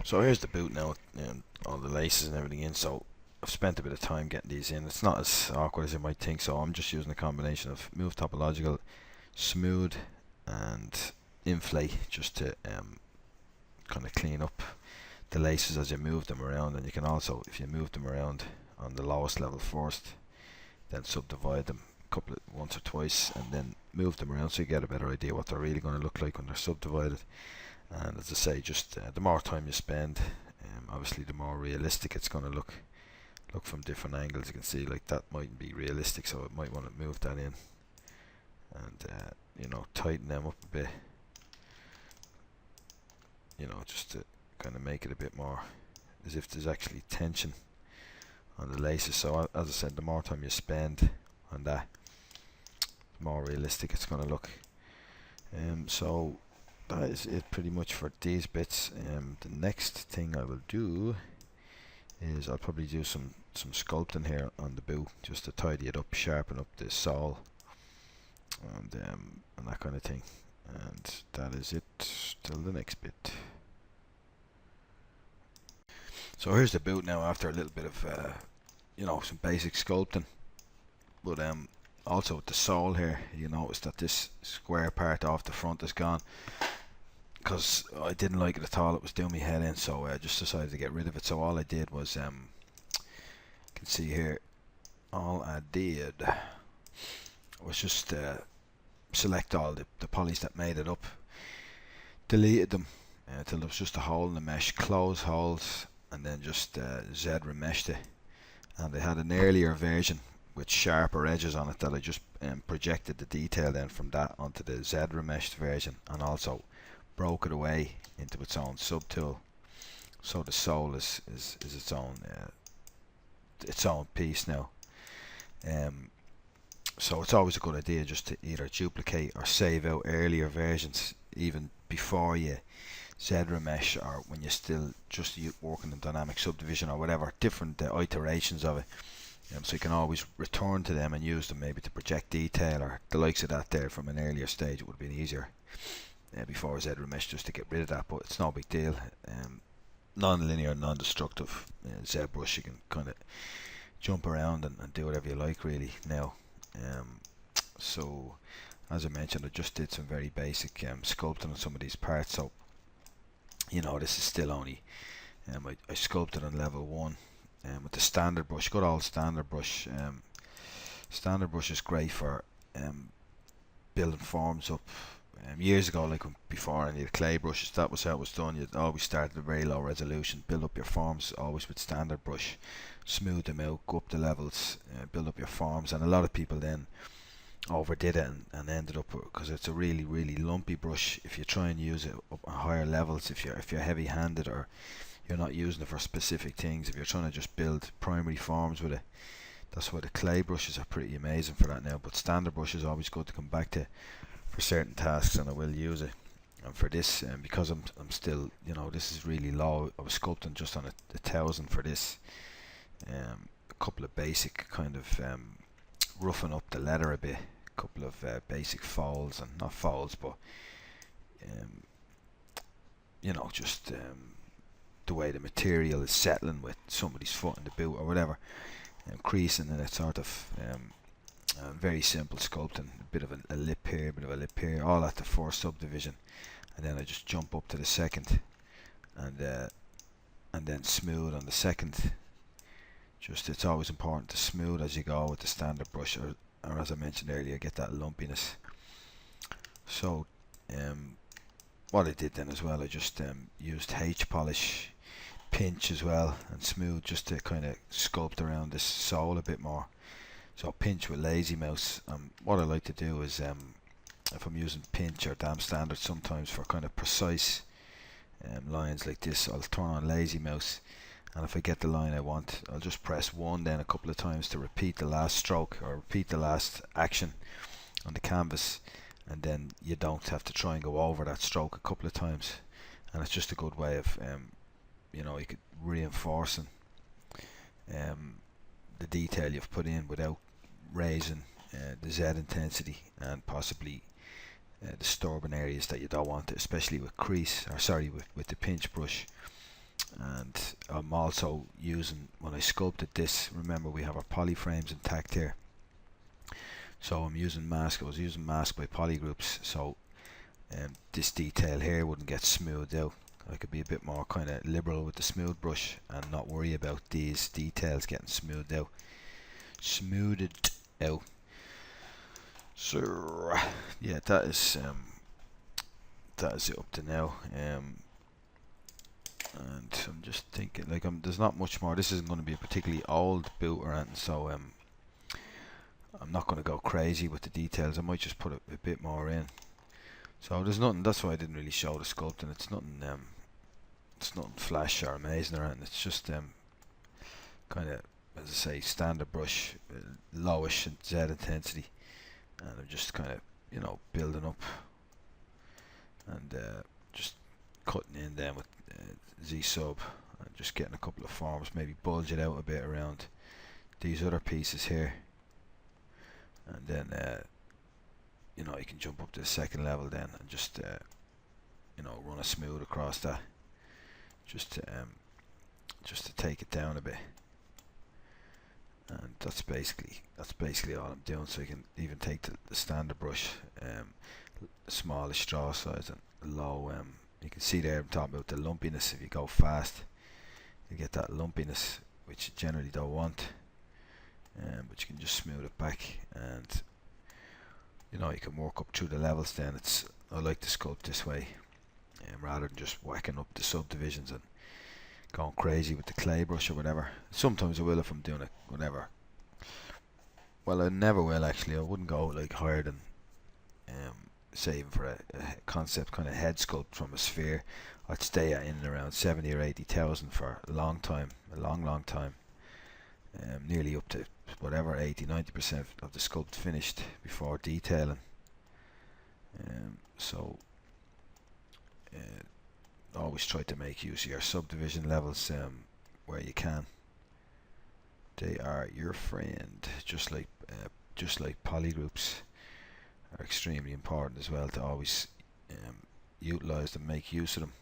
So here's the boot now, and all the laces and everything in. So I've spent a bit of time getting these in. It's not as awkward as you might think, so I'm just using a combination of move topological, smooth, and inflate, just to kind of clean up the laces as you move them around. And you can also, if you move them around on the lowest level first, then subdivide them once or twice, and then move them around so you get a better idea what they're really going to look like when they're subdivided. And as I say, just the more time you spend, obviously the more realistic it's going to look from different angles. You can see like that mightn't be realistic, so I might want to move that in and you know, tighten them up a bit, you know, just to kind of make it a bit more as if there's actually tension on the laces. So as I said, the more time you spend on that, the more realistic it's going to look. So that is it pretty much for these bits. The next thing I will do is I'll probably do some sculpting here on the boot, just to tidy it up, sharpen up the sole, and that kind of thing. And that is it till the next bit. So here's the boot now after a little bit of you know, some basic sculpting, but also with the sole here, you notice that this square part off the front is gone, because I didn't like it at all. It was doing me head in, so I just decided to get rid of it. So all I did was, you can see here, all I did was just select all the polys that made it up, deleted them until there was just a hole in the mesh, close holes, and then just Z-remeshed it. And I had an earlier version with sharper edges on it that I just projected the detail then from that onto the Z-remeshed version, and also broke it away into its own subtool, so the sole is its own piece now. So it's always a good idea just to either duplicate or save out earlier versions even before you Z-remesh, or when you're still just working in dynamic subdivision or whatever, different iterations of it. So you can always return to them and use them maybe to project detail or the likes of that there from an earlier stage. It would have been easier before Z-remesh just to get rid of that, but it's no big deal. Non-linear, non-destructive ZBrush, you can kind of jump around and do whatever you like really now. So as I mentioned, I just did some very basic sculpting on some of these parts, so you know, this is still only I sculpted on level 1 with the standard brush, good old standard brush. Standard brush is great for building forms up Years ago, like before any of the clay brushes, that was how it was done. You'd always start at a very low resolution, build up your forms always with standard brush, smooth them out, go up the levels, build up your forms. And a lot of people then overdid it and ended up, because it's a really really lumpy brush. If you try and use it up at higher levels, if you're heavy handed, or you're not using it for specific things, if you're trying to just build primary forms with it, that's why the clay brushes are pretty amazing for that now. But standard brush is always good to come back to for certain tasks, and I will use it. And for this, because I'm still, you know, this is really low. I was sculpting just on a 1000 for this. A couple of basic kind of roughing up the leather a bit, a couple of basic folds, and not folds, but you know, just the way the material is settling with somebody's foot in the boot or whatever, creasing, and it's sort of very simple sculpting. A bit of a lip here, a bit of a lip here, all at the first subdivision, and then I just jump up to the second, and then smooth on the second. Just, it's always important to smooth as you go with the standard brush, or as I mentioned earlier, get that lumpiness. So what I did then as well, I just used H polish, pinch as well, and smooth, just to kind of sculpt around this sole a bit more. So pinch with lazy mouse. What I like to do is, if I'm using pinch or damp standard, sometimes for kind of precise lines like this, I'll turn on lazy mouse, and if I get the line I want, I'll just press 1 then a couple of times to repeat the last stroke, or repeat the last action on the canvas, and then you don't have to try and go over that stroke a couple of times. And it's just a good way of you know, you could reinforcing the detail you've put in without raising the Z intensity, and possibly disturbing areas that you don't want to, especially with crease, or sorry, with the pinch brush. And I'm also using, when I sculpted this, remember we have our poly frames intact here, so I'm using mask. I was using mask by poly groups, so this detail here wouldn't get smoothed out. I could be a bit more kind of liberal with the smooth brush and not worry about these details getting smoothed out. So yeah, that is it up to now. And I'm just thinking, like, there's not much more. This isn't going to be a particularly old boot or anything, so I'm not going to go crazy with the details. I might just put a bit more in. So there's nothing. That's why I didn't really show the sculpting. It's nothing. It's nothing flash or amazing or anything. It's just kind of, as I say, standard brush, lowish and Z intensity, and I'm just kind of, you know, building up, and just cutting in then with Z sub, and just getting a couple of forms, maybe bulge it out a bit around these other pieces here, and then you know, you can jump up to the second level then, and just you know, run a smooth across that, just to take it down a bit. And that's basically all I'm doing. So you can even take the standard brush, smallish straw size and low. You can see there I'm talking about the lumpiness. If you go fast, you get that lumpiness, which you generally don't want. But you can just smooth it back, and you know, you can work up through the levels. Then I like to sculpt this way, rather than just whacking up the subdivisions and going crazy with the clay brush or whatever. Sometimes I will if I'm doing it, whatever. Well, I never will actually. I wouldn't go like higher than say even for a concept kind of head sculpt from a sphere. I'd stay at in and around 70 or 80,000 for a long time, a long time, nearly up to whatever 80-90% of the sculpt finished before detailing. So always try to make use of your subdivision levels where you can. They are your friend, just like polygroups are extremely important as well, to always utilize them, make use of them.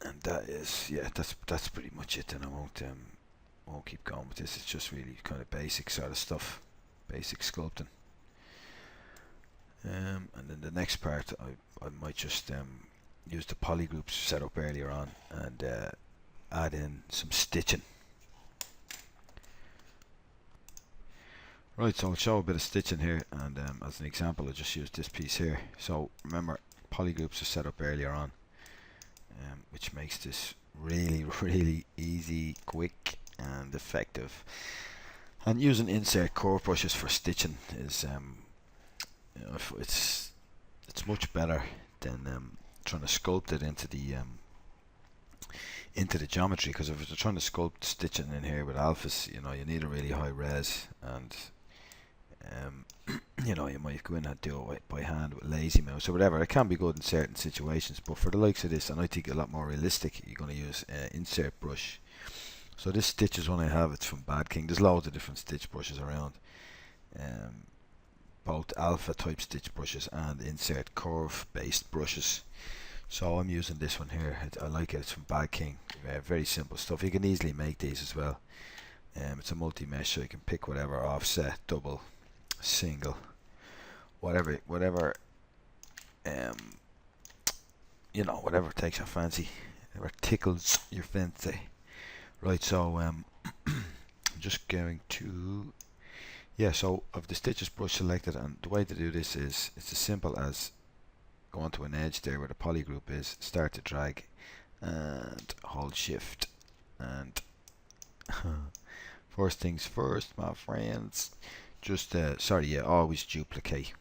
And that is, yeah, that's pretty much it. And I won't keep going with this. It's just really kind of basic sort of stuff, basic sculpting. And then the next part, I might just use the polygroups set up earlier on, and add in some stitching. Right, so I'll show a bit of stitching here, and as an example I'll just use this piece here. So remember, polygroups are set up earlier on, which makes this really easy, quick and effective. And using insert curve brushes for stitching is you know, it's much better than trying to sculpt it into the geometry, because if you're trying to sculpt stitching in here with alphas, you know, you need a really high res, and you know, you might go in and do it by hand with lazy mouse or whatever. It can be good in certain situations, but for the likes of this, and I think a lot more realistic, you're going to use insert brush. So this stitches one I have, it's from Bad King. There's loads of different stitch brushes around, both alpha type stitch brushes and insert curve based brushes. So I'm using this one here. I like it. It's from Bad King. Very simple stuff. You can easily make these as well. It's a multi-mesh, so you can pick whatever offset, double, single, whatever you know, whatever takes your fancy, whatever tickles your fancy. Right, so I'm just going to, yeah, so I've the stitches brush selected, and the way to do this is it's as simple as go onto an edge there where the poly group is, start to drag and hold shift, and first things first, my friends, just always duplicate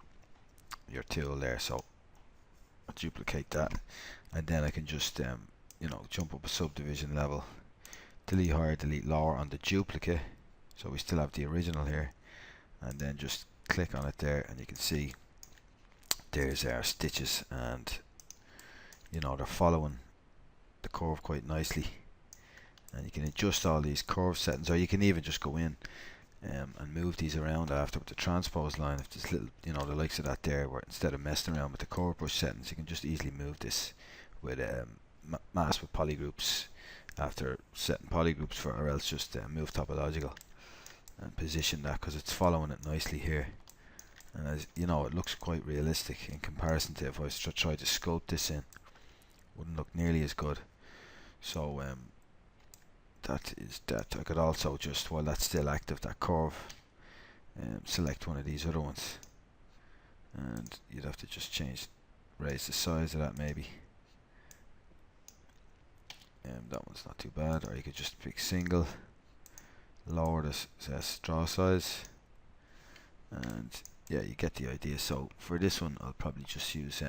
your tool there. So I'll duplicate that, and then I can just you know, jump up a subdivision level, delete higher, delete lower on the duplicate, so we still have the original here, and then just click on it there, and you can see there's our stitches, and you know, they're following the curve quite nicely. And you can adjust all these curve settings, or you can even just go in and move these around after with the transpose line. If there's little, you know, the likes of that there, where instead of messing around with the curve brush settings, you can just easily move this with mask with polygroups after setting polygroups for, or else just move topological and position that, because it's following it nicely here. And as you know, it looks quite realistic in comparison to if I was to try to sculpt this in, wouldn't look nearly as good. So that is that. I could also just, while that's still active, that curve, select one of these other ones, and you'd have to just raise the size of that maybe. That one's not too bad. Or you could just pick single, lower this draw size, and yeah, you get the idea. So for this one I'll probably just use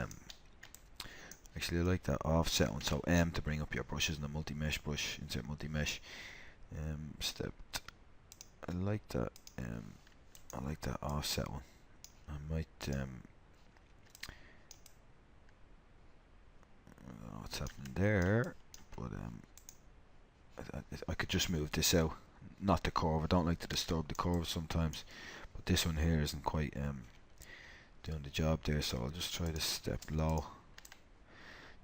actually I like that offset one, so M to bring up your brushes in the multi-mesh brush, insert multi-mesh, stepped. I like that offset one. I might I don't know what's happening there, but I could just move this out, not the curve. I don't like to disturb the curve sometimes, but this one here isn't quite doing the job there, so I'll just try to step low.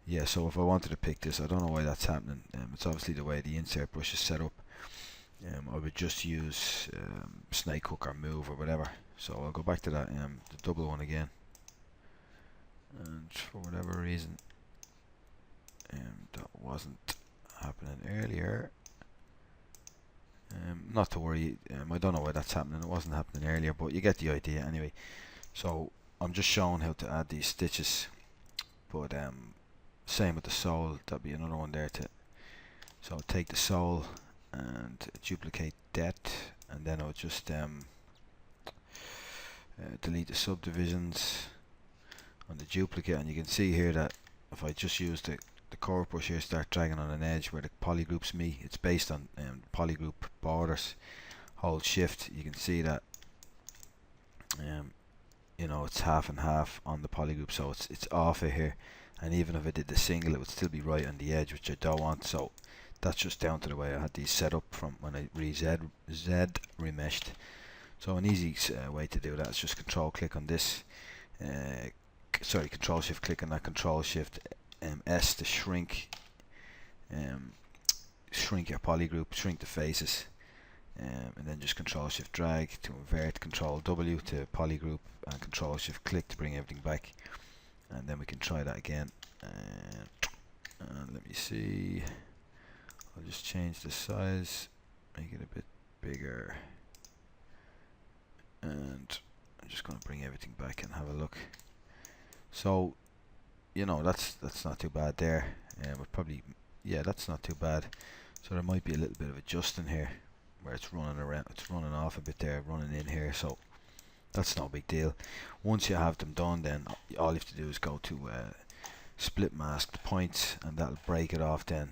Yeah, so if I wanted to pick this, I don't know why that's happening. It's obviously the way the insert brush is set up. I would just use snake hook or move or whatever. So I'll go back to that the double one again, and for whatever reason that wasn't happening earlier. Not to worry, I don't know why that's happening. It wasn't happening earlier, but you get the idea anyway. So I'm just showing how to add these stitches, but same with the sole. That'd be another one there to. So I'll take the sole and duplicate that, and then I'll just delete the subdivisions on the duplicate, and you can see here that if I just use the curve brush here, start dragging on an edge where the polygroups meet, it's based on polygroup borders, hold shift, you can see that you know, it's half and half on the polygroup, so it's off of here, and even if I did the single it would still be right on the edge, which I don't want. So that's just down to the way I had these set up from when I remeshed. So an easy way to do that is just control click on this, control shift click on that, control shift S to shrink your polygroup, shrink the faces, and then just control shift drag to invert, control W to polygroup, and control shift click to bring everything back. And then we can try that again, and let me see, I'll just change the size, make it a bit bigger, I'm just going to bring everything back and have a look. So, you know, that's not too bad there. But probably, yeah, that's not too bad. So there might be a little bit of adjusting here, where it's running around, it's running off a bit there, running in here. So that's no big deal. Once you have them done, then all you have to do is go to split mask the points, and that'll break it off then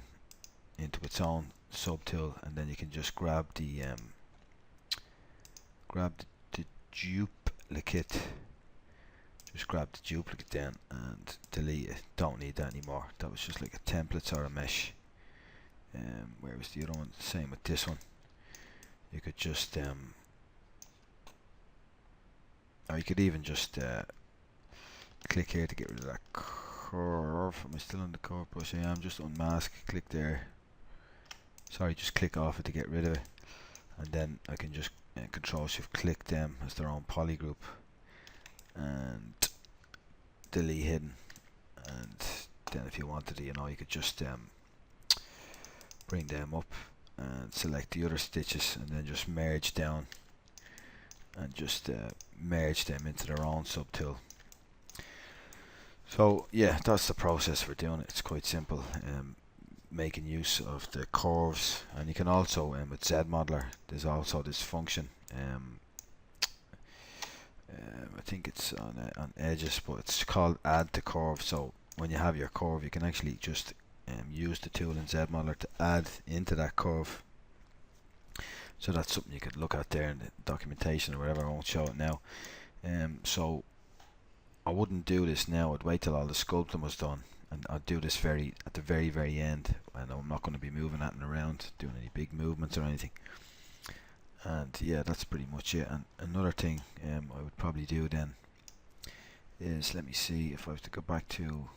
into its own subtool, and then you can just grab the duplicate. Just grab the duplicate then and delete it. Don't need that anymore. That was just like a template or a mesh. Where was the other one? Same with this one. You could just or you could even just click here to get rid of that curve. Am I still on the curve brush? I am. Just unmask, click there. Sorry, just click off it to get rid of it, and then I can just Control Shift click them as their own poly group and delete hidden. And then if you wanted to, you know, you could just bring them up and select the other stitches, and then just merge down and just merge them into their own subtool. So yeah, that's the process for doing it. It's quite simple, making use of the curves. And you can also with ZModeler, there's also this function, I think it's on edges, but it's called add to curve. So when you have your curve, you can actually just use the tool in ZModeler to add into that curve. So that's something you could look at there in the documentation or whatever. I won't show it now. So I wouldn't do this now. I'd wait till all the sculpting was done, and I'd do this at the very end. And I'm not going to be moving that around, doing any big movements or anything. And yeah, that's pretty much it. And another thing I would probably do then is, let me see if I was to go back to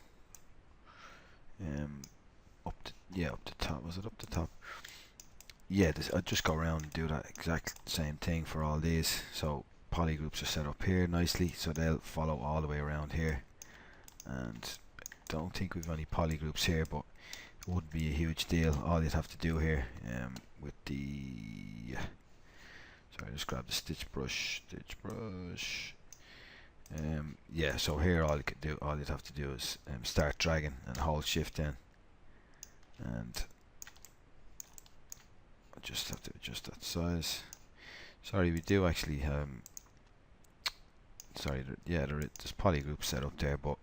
up the top. Was it up the top? Yeah, I'd just go around and do that exact same thing for all these. So poly groups are set up here nicely, so they'll follow all the way around here. And I don't think we've any poly groups here, but it wouldn't be a huge deal. All you'd have to do here with the sorry, just grab the stitch brush. Yeah, so here all you'd have to do is start dragging and hold shift in, and I just have to adjust that size. Sorry, we do actually sorry, there's poly group set up there, but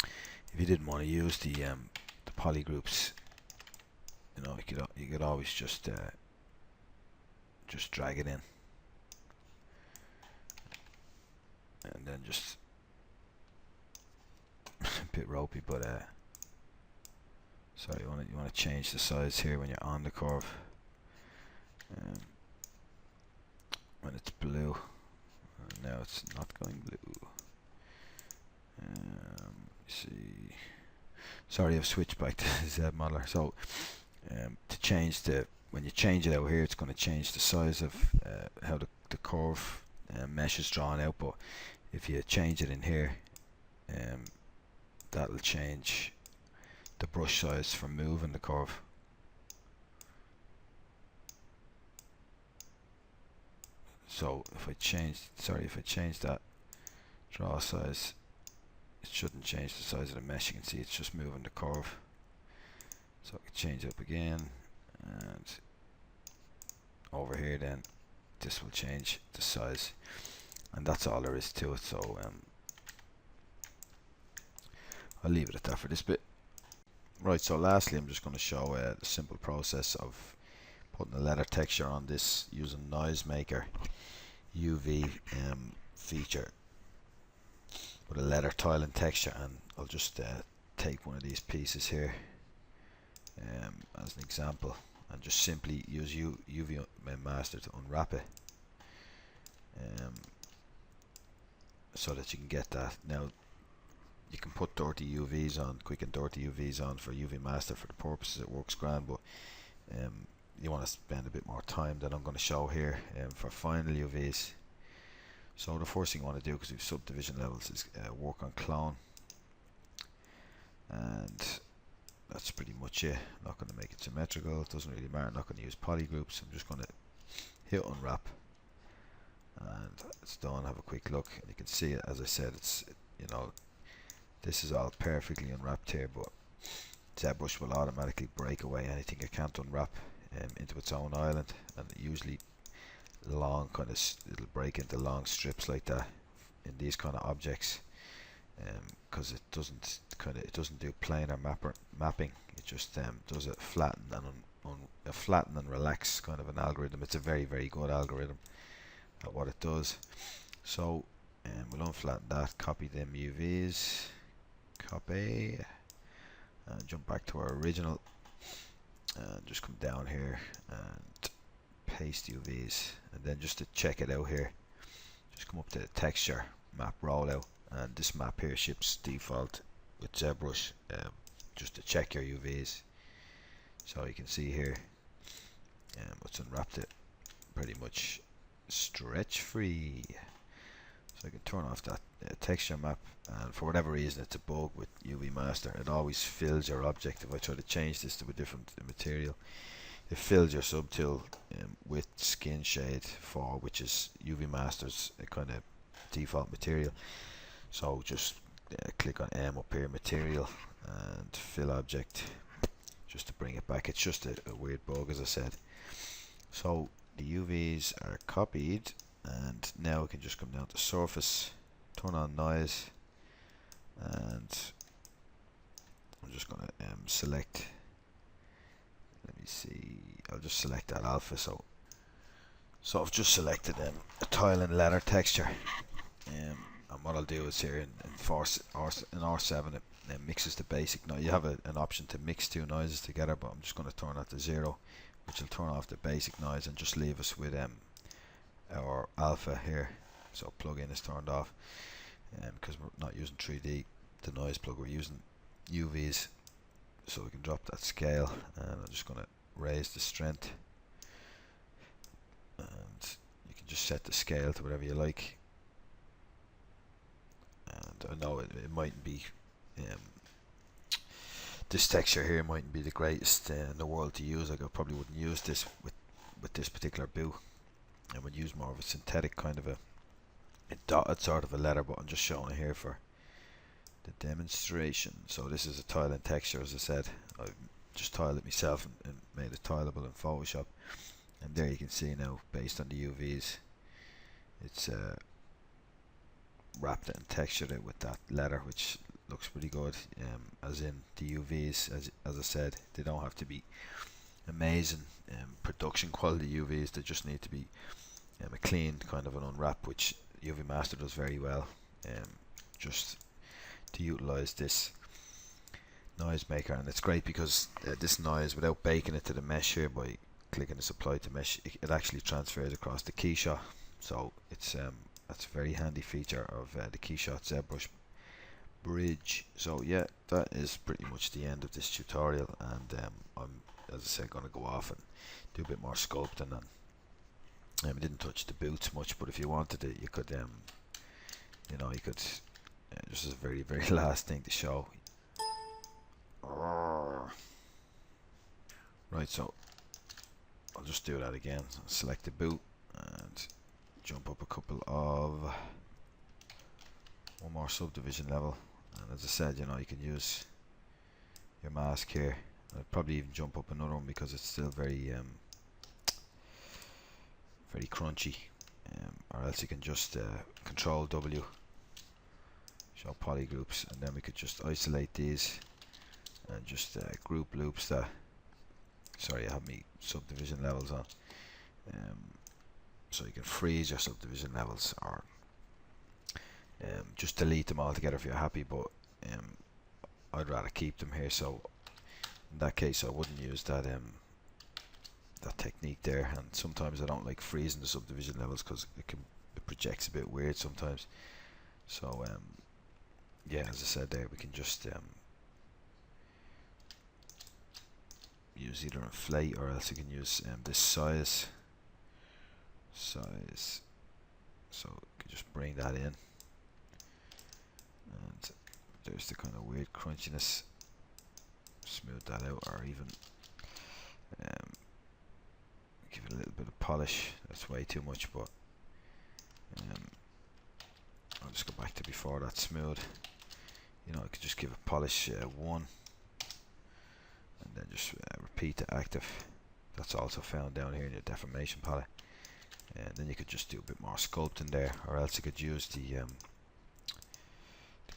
if you didn't want to use the poly groups, you know, you could always just drag it in, and then just a bit ropey, but sorry, you want to change the size here when you're on the curve. When it's blue, now it's not going blue. See, sorry, I've switched back to ZModeler. So to change when you change it out here, it's going to change the size of how the curve mesh is drawn out. But if you change it in here, that'll change the brush size for moving the curve. So if I change that draw size, it shouldn't change the size of the mesh. You can see it's just moving the curve. So I can change it up again, and over here then this will change the size, and that's all there is to it. So I'll leave it at that for this bit. Right, so lastly I'm just going to show the simple process of putting a letter texture on this using Noise Maker UV feature with a letter tile and texture. And I'll just take one of these pieces here as an example, and just simply use UV master to unwrap it, so that you can get that. Now you can put dirty UVs on, quick and dirty UVs on for UV master. For the purposes it works grand, but you want to spend a bit more time than I'm going to show here for final UVs. So the first thing I want to do, because we've subdivision levels, is work on clone, and that's pretty much it. I'm not going to make it symmetrical, it doesn't really matter. I'm not going to use poly groups. I'm just going to hit unwrap, and it's done, have a quick look, and you can see it. As I said, it's, you know, this is all perfectly unwrapped here, but Zbrush will automatically break away anything it can't unwrap into its own island, and it usually long kind of it'll break into long strips like that in these kind of objects, because it doesn't do planar mapping. It just does a flatten and a flatten and relax kind of an algorithm. It's a very, very good algorithm at what it does. So we'll unflatten that, copy them UVs, copy, and jump back to our original, and just come down here and paste UVs, and then just to check it out here, just come up to the texture map rollout, and this map here ships default with Zbrush, just to check your UVs. So you can see here, it's unwrapped it pretty much stretch free. So I can turn off that texture map, and for whatever reason it's a bug with UV Master, it always fills your object. If I try to change this to a different material, it fills your subtool with skin shade 4, which is UV Master's kind of default material. So just click on M up here, material, and fill object, just to bring it back. It's just a weird bug, as I said. So the UVs are copied, and now we can just come down to surface, turn on noise, and I'm just going to select, let me see, I'll just select that alpha. So I've just selected a tile and leather texture, and what I'll do is here in R7 it mixes the basic. Now you have an option to mix two noises together, but I'm just going to turn that to 0, which will turn off the basic noise and just leave us with our alpha here. So plugin is turned off, because we're not using 3D, the noise plug, we're using UVs. So we can drop that scale, and I'm just going to raise the strength, and you can just set the scale to whatever you like. And I know it mightn't be, this texture here mightn't be the greatest in the world to use. Like, I probably wouldn't use this with this particular boot. I would use more of a synthetic kind of a dotted sort of a leather, but I'm just showing it here for the demonstration. So this is a tile and texture, as I said. I've just tiled it myself and made it tileable in Photoshop, and there you can see now, based on the UVs, it's wrapped it and textured it with that leather, which looks pretty good. As in the UVs, as I said, they don't have to be amazing production quality UVs. They just need to be a clean kind of an unwrap, which UV Master does very well. Just to utilize this noise maker, and it's great because this noise, without baking it to the mesh here by clicking this apply to mesh, it actually transfers across the keyshot. So it's that's a very handy feature of the Keyshot Zbrush bridge. So yeah, that is pretty much the end of this tutorial, and I'm, as I said, going to go off and do a bit more sculpting. And I didn't touch the boots much, but if you wanted it, you could, you know, you could. Just as a very, very last thing to show. Right, so I'll just do that again. So select the boot and jump up a couple of one more subdivision level, and as I said, you know, you can use your mask here. I'd probably even jump up another one because it's still very very crunchy, or else you can just control W, show polygroups, and then we could just isolate these and just group loops that, sorry, I have me subdivision levels on, so you can freeze your subdivision levels, or just delete them altogether if you're happy, but I'd rather keep them here. So in that case I wouldn't use that that technique there, and sometimes I don't like freezing the subdivision levels because it projects a bit weird sometimes. So yeah, as I said there, we can just use either inflate, or else you can use this size, so you can just bring that in, and there's the kind of weird crunchiness, smooth that out, or even give it a little bit of polish. That's way too much, but just go back to before that smooth. You know, I could just give a polish 1, and then just repeat the active. That's also found down here in your deformation palette. And then you could just do a bit more sculpting there, or else you could use the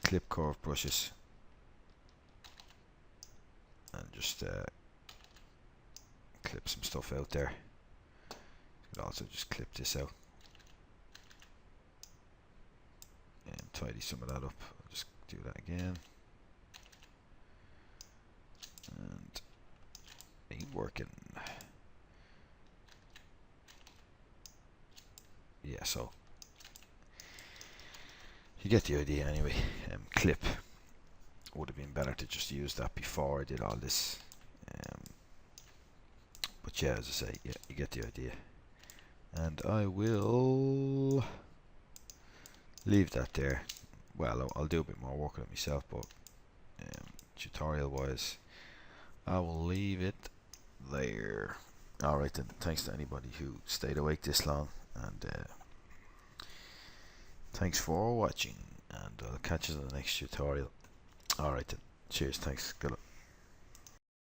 clip curve brushes and just clip some stuff out there. You could also just clip this out and tidy some of that up. I'll just do that again. And ain't working. Yeah, so you get the idea anyway. Clip would have been better to just use that before I did all this. But yeah, as I say, yeah, you get the idea. And I will leave that there. Well, I'll do a bit more work on it myself, but tutorial wise, I will leave it there. Alright then, thanks to anybody who stayed awake this long, and thanks for watching, and I'll catch you in the next tutorial. Alright then, cheers, thanks, good luck.